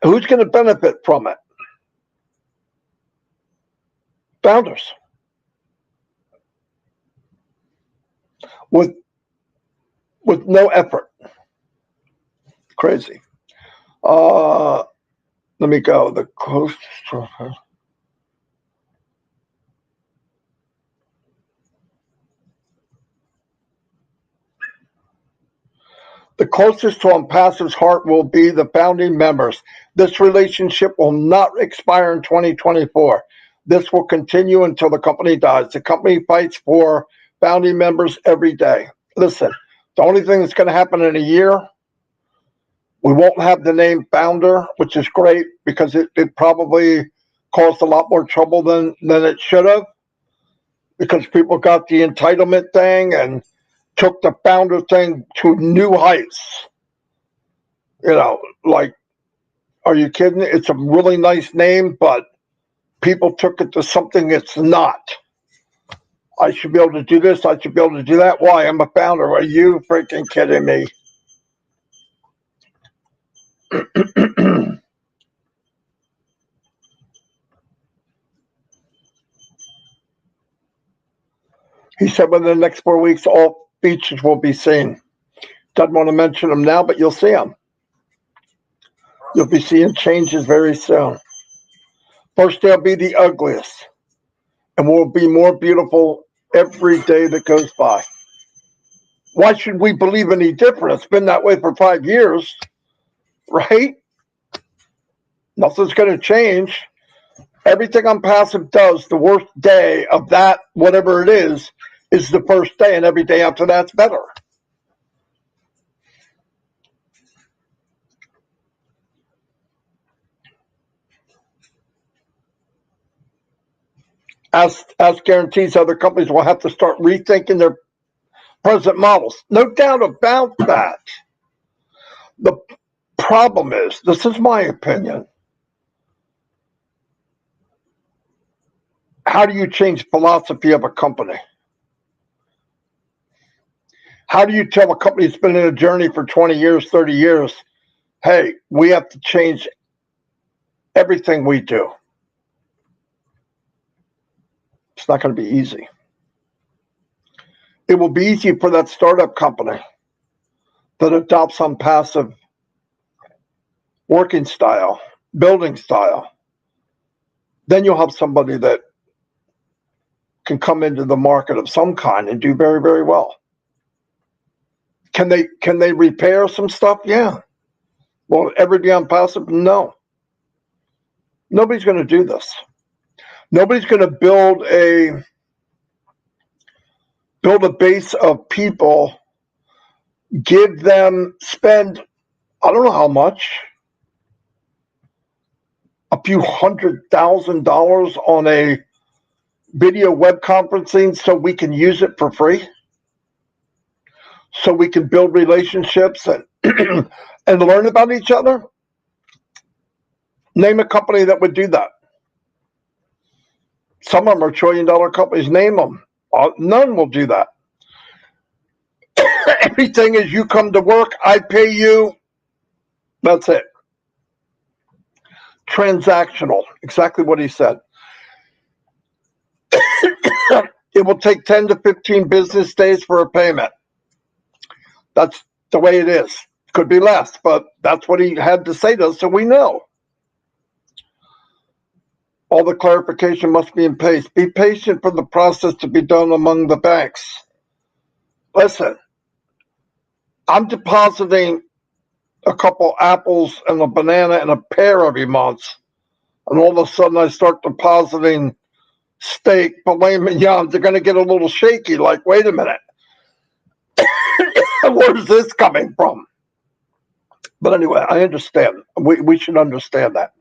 And who's going to benefit from it? Founders. With no effort. Crazy. Let me go. The closest. The closest to ONPASSIVE's heart will be the founding members. This relationship will not expire in 2024. This will continue until the company dies. The company fights for founding members every day. Listen, the only thing that's going to happen in a year, we won't have the name founder, which is great because it probably caused a lot more trouble than it should have, because people got the entitlement thing and took the founder thing to new heights. You know, like, are you kidding? It's a really nice name, but people took it to something it's not. I should be able to do this. I should be able to do that. Why? I'm a founder. Are you freaking kidding me? He said within the next 4 weeks, all features will be seen. Doesn't want to mention them now, but you'll see them. You'll be seeing changes very soon. First, they'll be the ugliest, and will be more beautiful every day that goes by. Why should we believe any different? It's been that way for 5 years, right? Nothing's going to change. Everything ONPASSIVE does, the worst day of that, whatever it is the first day, and every day after that's better. As guarantees, other companies will have to start rethinking their present models. No doubt about that. The problem is, this is my opinion, how do you change philosophy of a company? How do you tell a company that's been in a journey for 20 years, 30 years, hey, we have to change everything we do? It's not going to be easy. It will be easy for that startup company that adopts ONPASSIVE working style, building style. Then you'll have somebody that can come into the market of some kind and do very, very well. Can they repair some stuff? Yeah. Will it ever be ONPASSIVE? No. Nobody's going to do this. Nobody's going to build a base of people, spend, I don't know how much, a few $100,000 on a video web conferencing so we can use it for free, so we can build relationships and and learn about each other. Name a company that would do that. Some of them are trillion-dollar companies. Name them. None will do that. Everything is you come to work, I pay you. That's it. Transactional. Exactly what he said. It will take 10 to 15 business days for a payment. That's the way it is. Could be less, but that's what he had to say to us, so we know. All the clarification must be in pace. Be patient for the process to be done among the banks. Listen, I'm depositing a couple apples and a banana and a pear every month, and all of a sudden I start depositing steak, filet mignon. They're going to get a little shaky, like, wait a minute. Where's this coming from? But anyway, I understand. We should understand that.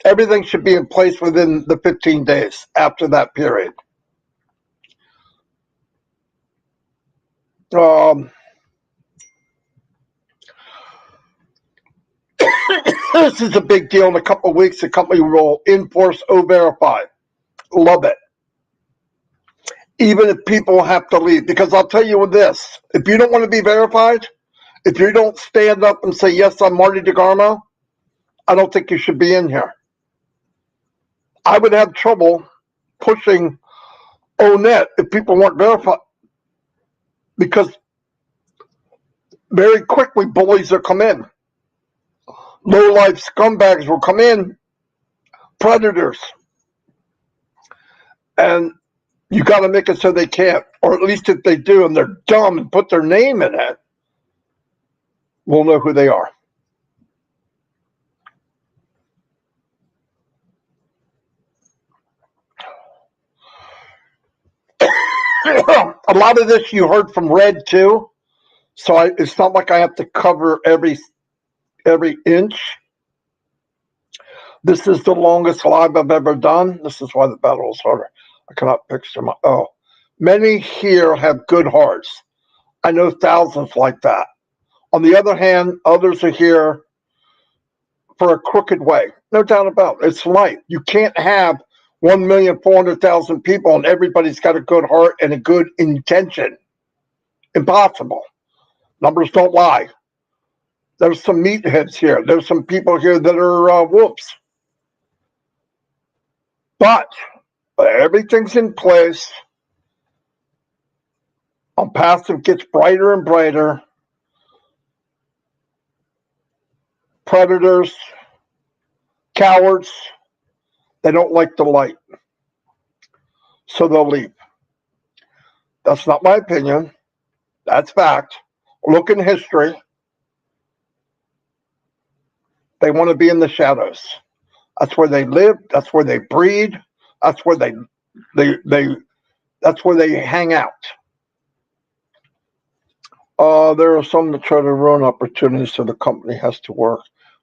Everything should be in place within the 15 days after that period. This is a big deal. In a couple of weeks, the company will enforce O-Verify. Love it. Even if people have to leave. Because I'll tell you this, if you don't want to be verified, if you don't stand up and say, yes, I'm Marty Degarmo, I don't think you should be in here. I would have trouble pushing ONET if people weren't verified. Because very quickly, bullies will come in. Low-life scumbags will come in. Predators. And you got to make it so they can't. Or at least if they do and they're dumb and put their name in it, we'll know who they are. A lot of this you heard from Red too. So it's not like I have to cover every inch. This is the longest live I've ever done. This is why the battle is harder. I cannot picture my. Many here have good hearts. I know thousands like that. On the other hand, others are here for a crooked way. No doubt about it. It's life. You can't have 1,400,000 people and everybody's got a good heart and a good intention. Impossible. Numbers don't lie. There's some meatheads here. There's some people here that are whoops. But everything's in place. ONPASSIVE gets brighter and brighter. Predators, cowards, they don't like the light. So they'll leave. That's not my opinion. That's fact. Look in history. They want to be in the shadows. That's where they live. That's where they breed. That's where that's where they hang out. There are some that try to ruin opportunities, so the company has to work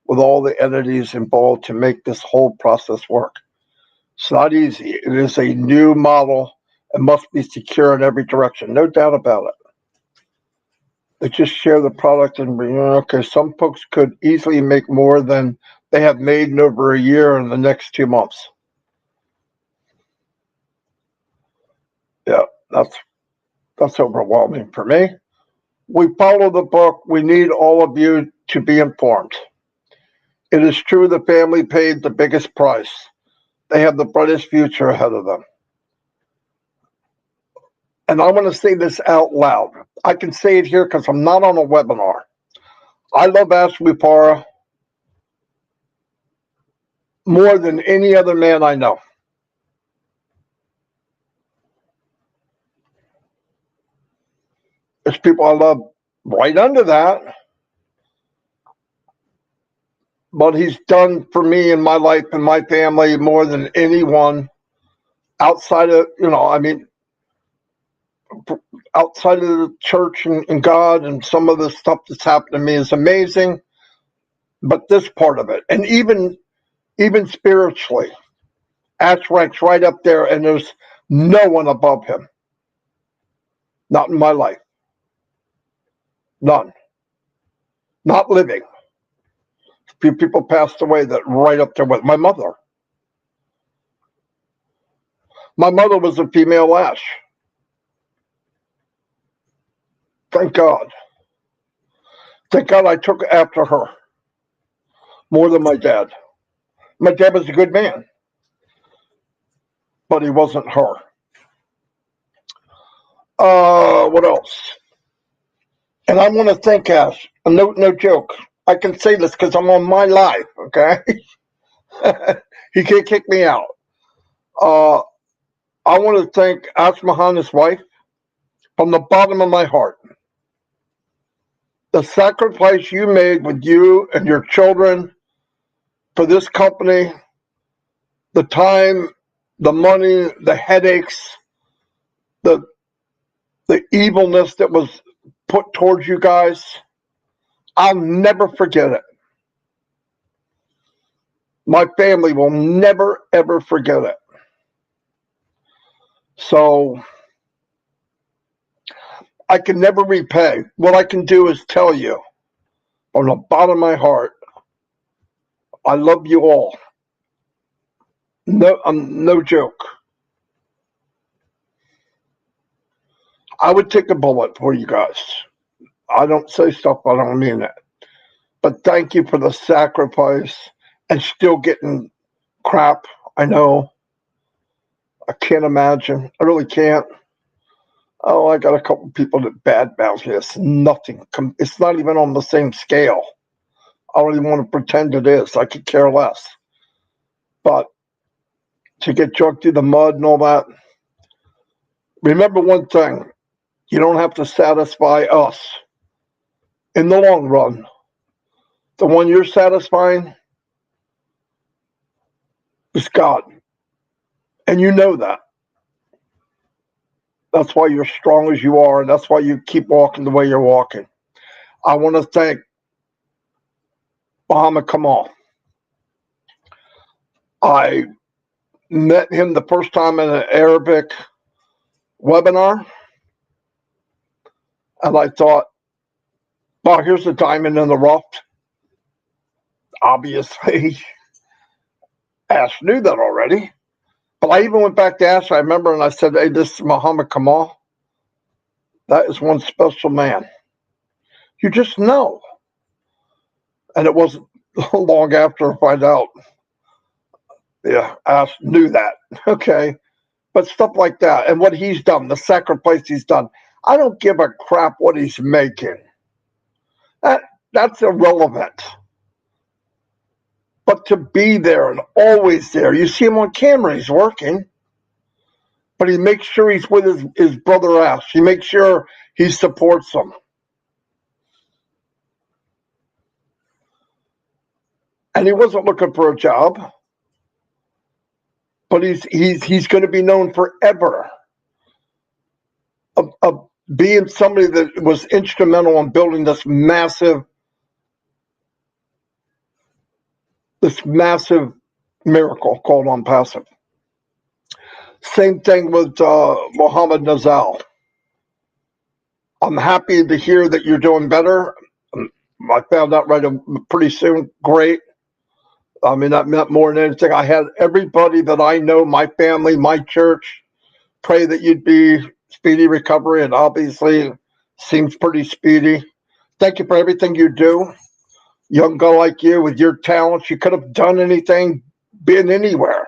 with all the entities involved to make this whole process work. It's not easy. It is a new model and must be secure in every direction. No doubt about it. They just share the product and, okay, some folks could easily make more than they have made in over a year in the next 2 months. Yeah, that's overwhelming for me. We follow the book. We need all of you to be informed. It is true the family paid the biggest price. They have the brightest future ahead of them. And I want to say this out loud. I can say it here because I'm not on a webinar. I love Ashley Parra more than any other man I know. There's people I love right under that. But he's done for me in my life and my family more than anyone outside of, outside of the church and God, and some of the stuff that's happened to me is amazing. But this part of it, and even spiritually, Ash ranks right up there, and there's no one above him. Not in my life. None. Not living. A few people passed away that right up there with my mother. My mother was a female Ash. Thank God. Thank God I took after her more than my dad. My dad was a good man, but he wasn't her. What else? And I want to thank Ash. No joke. I can say this because I'm on my live, okay? He can't kick me out. I want to thank Ash Mahan, his wife, from the bottom of my heart. The sacrifice you made with you and your children for this company, the time, the money, the headaches, the evilness that was put towards you guys, I'll never forget it. My family will never, ever forget it. So I can never repay. What I can do is tell you from the bottom of my heart, I love you all. No joke. I would take a bullet for you guys. I don't say stuff, I don't mean it. But thank you for the sacrifice and still getting crap. I know. I can't imagine. I really can't. Oh, I got a couple people that badmouth me. It's nothing. It's not even on the same scale. I don't even want to pretend it is. I could care less. But to get dragged through the mud and all that, remember one thing. You don't have to satisfy us. In the long run, the one you're satisfying is God. And you know that. That's why you're strong as you are, and that's why you keep walking the way you're walking. I want to thank Muhammad Kamal. I met him the first time in an Arabic webinar. And I thought, well, here's a diamond in the rough. Obviously, Ash knew that already. But I even went back to Ash, I remember, and I said, hey, this is Muhammad Kamal. That is one special man. You just know. And it wasn't long after I find out. Yeah, Ash knew that. Okay. But stuff like that and what he's done, the sacrifice he's done. I don't give a crap what he's making. That's irrelevant. But to be there and always there, you see him on camera, he's working. But he makes sure he's with his brother Ash. He makes sure he supports him. And he wasn't looking for a job. But he's going to be known forever of being somebody that was instrumental in building this massive miracle called ONPASSIVE. Same thing with Mohammed Nazal. I'm happy to hear that you're doing better. I found out pretty soon. Great. I mean, that meant more than anything. I had everybody that I know, my family, my church, pray that you'd be speedy recovery, and obviously seems pretty speedy. Thank you for everything you do. Young girl like you with your talents, you could have done anything, been anywhere.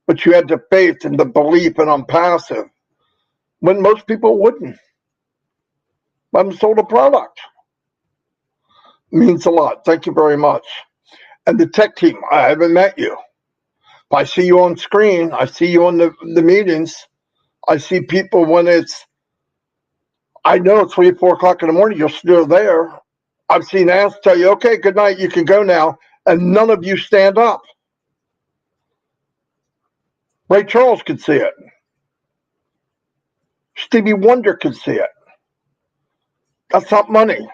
But you had the faith and the belief in ONPASSIVE when most people wouldn't. I haven't sold a product. It means a lot. Thank you very much. And the tech team, I haven't met you. I see you on screen. I see you on the meetings. I see people when I know it's 3 or 4 o'clock in the morning, you're still there. I've seen Ash tell you, okay, good night, you can go now. And none of you stand up. Ray Charles could see it. Stevie Wonder could see it. That's not money.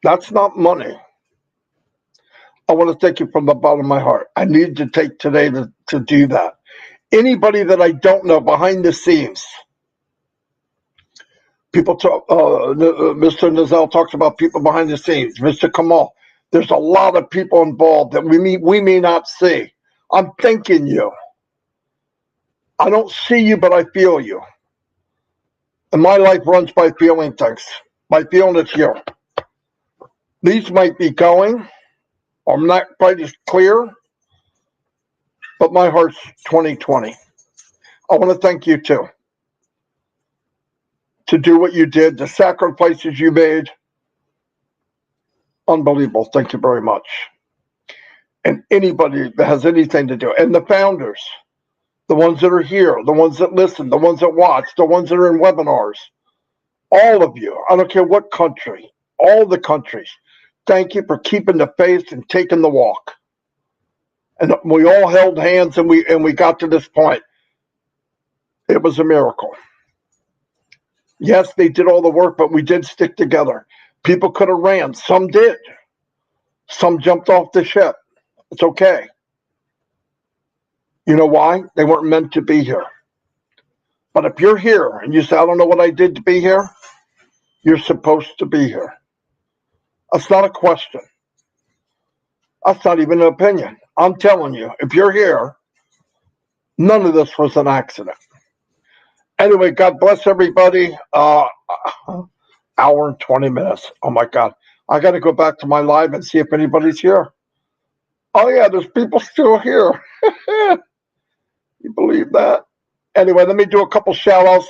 That's not money. I want to thank you from the bottom of my heart. I need to take today to do that. Anybody that I don't know behind the scenes, people talk, Mr. Nazal talks about people behind the scenes, Mr. Kamal. There's a lot of people involved that we may not see. I'm thanking you. I don't see you, but I feel you. And my life runs by feeling things, by feeling it's you. These might be going. I'm not quite as clear, but my heart's 2020. I want to thank you too. To do what you did, the sacrifices you made. Unbelievable. Thank you very much. And anybody that has anything to do, and the founders, the ones that are here, the ones that listen, the ones that watch, the ones that are in webinars, all of you, I don't care what country, all the countries, thank you for keeping the faith and taking the walk. And we all held hands and we got to this point. It was a miracle. Yes, they did all the work, but we did stick together. People could have ran. Some did. Some jumped off the ship. It's okay. You know why? They weren't meant to be here. But if you're here and you say, I don't know what I did to be here, you're supposed to be here. That's not a question. That's not even an opinion. I'm telling you, if you're here, none of this was an accident. Anyway, God bless everybody. Hour and 20 minutes. Oh my God. I got to go back to my live and see if anybody's here. Oh yeah, there's people still here. You believe that? Anyway, let me do a couple shout outs.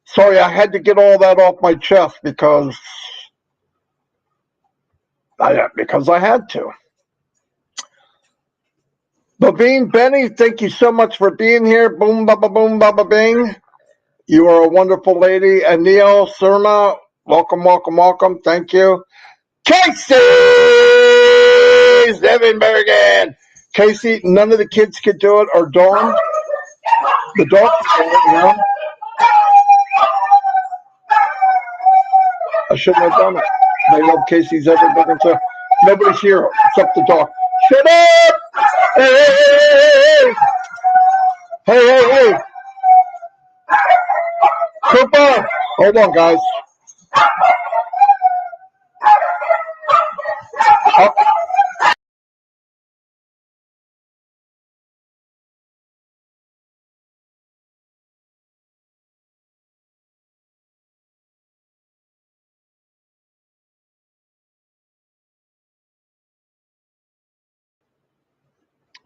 Sorry, I had to get all that off my chest because I had to. Babine Benny, thank you so much for being here. Boom, baba, boom, baba, bing. You are a wonderful lady. And Neil Surma, welcome, welcome, welcome. Thank you. Casey Zevenbergen. Casey, none of the kids could do it, or Dawn. The dog can do it, you know. I shouldn't have done it. I love Casey Zevenbergen, so nobody's here except the dog. Shut up! Hey, hey, hey, hey! Hey, hey, hey! Hold on, guys. Oh,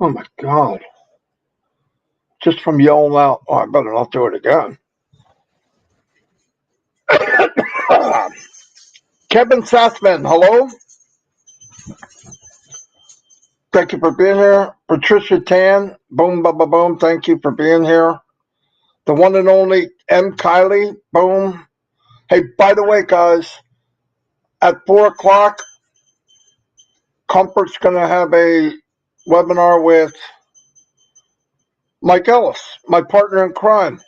oh my God. Just from yelling out, oh, I better not do it again. Kevin Sassman, hello. Thank you for being here. Patricia Tan, boom, ba, ba, boom. Thank you for being here. The one and only M. Kylie, boom. Hey, by the way, guys, at 4 o'clock, Comfort's going to have a webinar with Mike Ellis, my partner in crime.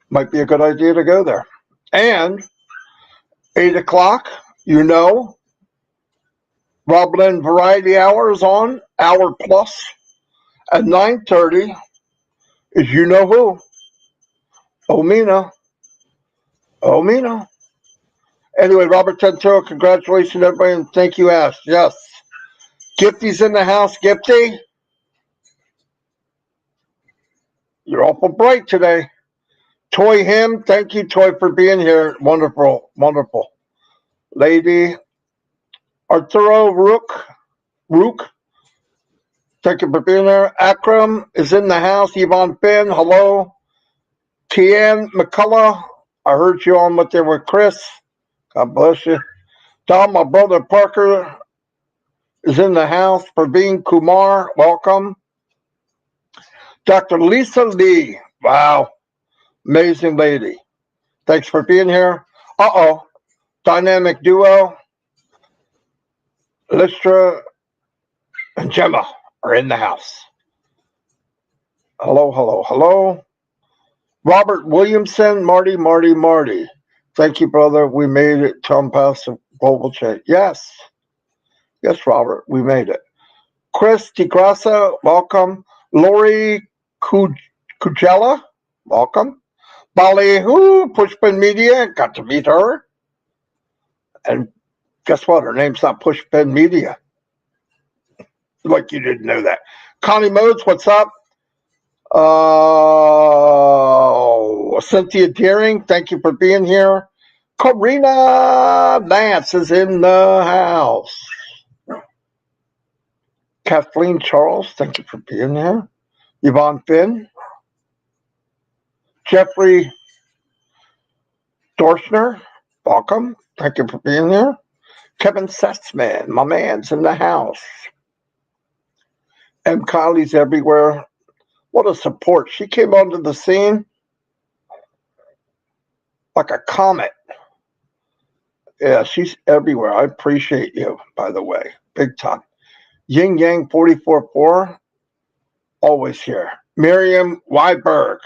Might be a good idea to go there. And 8 o'clock, you know, Rob Lynn Variety Hour is on, hour plus. At 9:30 is you know who, Omina. Omina. Anyway, Robert Tentero, congratulations, everybody, and thank you, Ash. Yes. Gifty's in the house. Gifty, you're awful bright today. Toy Him, thank you, Toy, for being here. Wonderful, wonderful. Lady Arturo Rook, thank you for being there. Akram is in the house. Yvonne Finn, hello. Tian McCullough, I heard you on with there with Chris. God bless you. Don, my brother Parker is in the house. Praveen Kumar, welcome. Dr. Lisa Lee, wow, amazing lady. Thanks for being here. Uh-oh, dynamic duo, Lystra and Gemma are in the house. Hello, hello, hello. Robert Williamson, Marty. Thank you, brother. We made it to Unpassive Global Change. Yes, Robert, we made it. Chris DeGrassa, welcome. Lori Kujella, welcome. Ballyhoo, Pushpin Media, got to meet her. And guess what? Her name's not Pushpin Media. Like you didn't know that. Connie Modes, what's up? Cynthia Deering, thank you for being here. Karina Nance is in the house. Kathleen Charles, thank you for being here. Yvonne Finn. Jeffrey Dorschner, welcome. Thank you for being here. Kevin Sessman, my man's in the house. M. Kylie's everywhere. What a support. She came onto the scene like a comet. Yeah, she's everywhere. I appreciate you, by the way. Big time. Yin Yang 44.4, always here. Miriam Weiberg.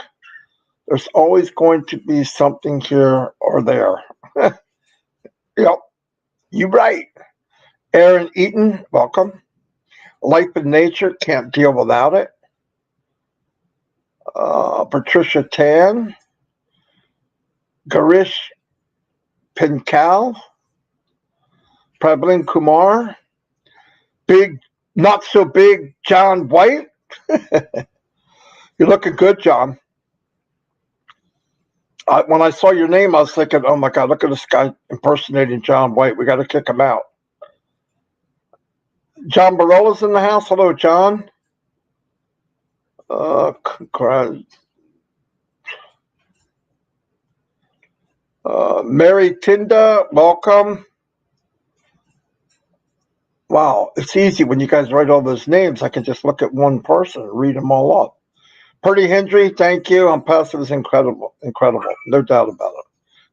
There's always going to be something here or there. Yep, you're right. Aaron Eaton, welcome. Life and Nature, can't deal without it. Patricia Tan. Garish Pinkal. Prableen Kumar. Big, not so big, John White. You're looking good, John. When I saw your name, I was thinking, oh my God, look at this guy impersonating John White. We got to kick him out. John Barolla's in the house. Hello, John. Mary Tinda, welcome. Wow, it's easy when you guys write all those names. I can just look at one person and read them all up. Purdy Hendry, thank you. Unpassive is incredible, no doubt about it.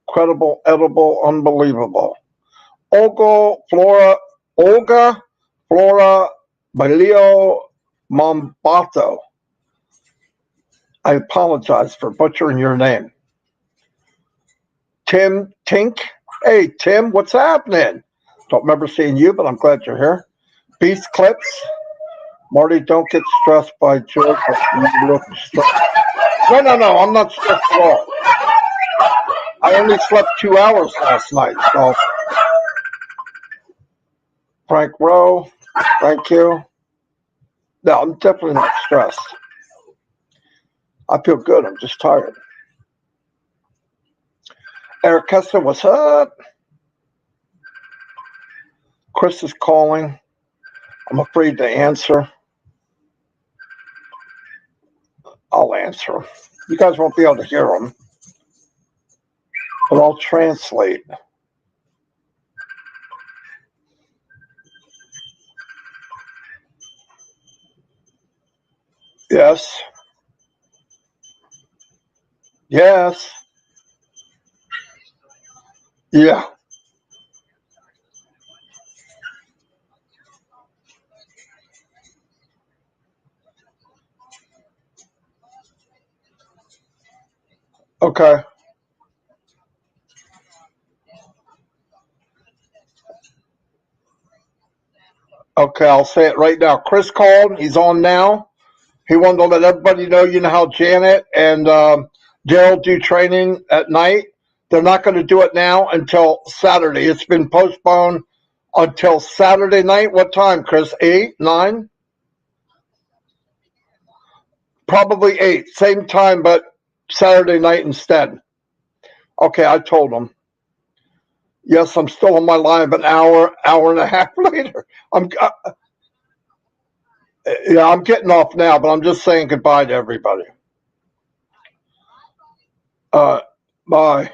Credible, edible, unbelievable. Olga Flora Balio Mombato. I apologize for butchering your name. Tim Tink. Hey, Tim, what's happening? Don't remember seeing you, but I'm glad you're here. Beast Clips. Marty, don't get stressed by jokes. You look stressed. No, I'm not stressed at all. I only slept 2 hours last night. So, Frank Rowe, thank you. No, I'm definitely not stressed. I feel good. I'm just tired. Eric Kessler, what's up? Chris is calling. I'm afraid to answer. I'll answer him. You guys won't be able to hear him, but I'll translate. Yes. Yes. Yeah. Okay. Okay, I'll say it right now. Chris called. He's on now. He wanted to let everybody know, you know how Janet and Daryl do training at night? They're not going to do it now until Saturday. It's been postponed until Saturday night. What time, Chris? 8, 9? Probably 8. Same time, but Saturday night instead. Okay, I told him. Yes, I'm still on my live an hour and a half later. Yeah, I'm getting off now, but I'm just saying goodbye to everybody. Bye.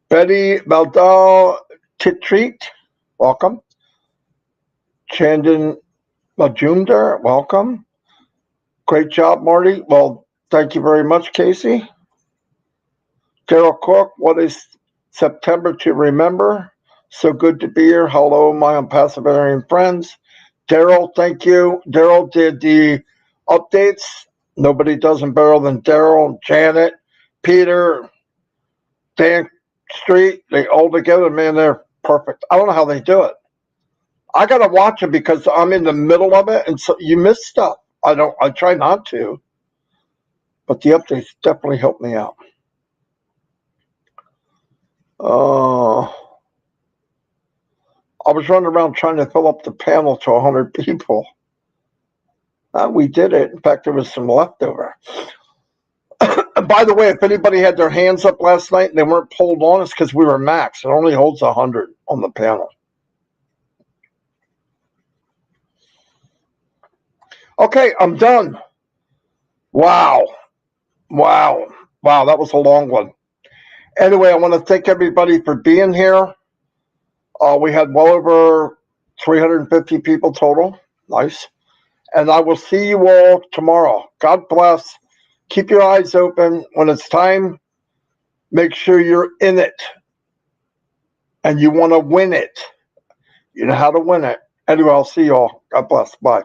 Betty Baldal Titreat, welcome. Chandon Majumdar, welcome. Great job, Marty. Well, thank you very much, Casey. Daryl Cook, what is September to remember? So good to be here. Hello, my ONPASSIVE friends. Daryl, thank you. Daryl did the updates. Nobody does them better than Daryl, Janet, Peter, Dan Street. They all together, man, they're perfect. I don't know how they do it. I gotta watch it because I'm in the middle of it, and so you miss stuff. I try not to, but the updates definitely help me out. I was running around trying to fill up the panel to 100 people. We did it. In fact, there was some leftover. By the way, if anybody had their hands up last night and they weren't pulled on, it's because we were max. It only holds 100 on the panel. Okay, I'm done. Wow. That was a long one. Anyway, I want to thank everybody for being here. We had well over 350 people total. Nice. And I will see you all tomorrow. God bless. Keep your eyes open. When it's time, make sure you're in it. And you want to win it. You know how to win it. Anyway, I'll see you all. God bless. Bye.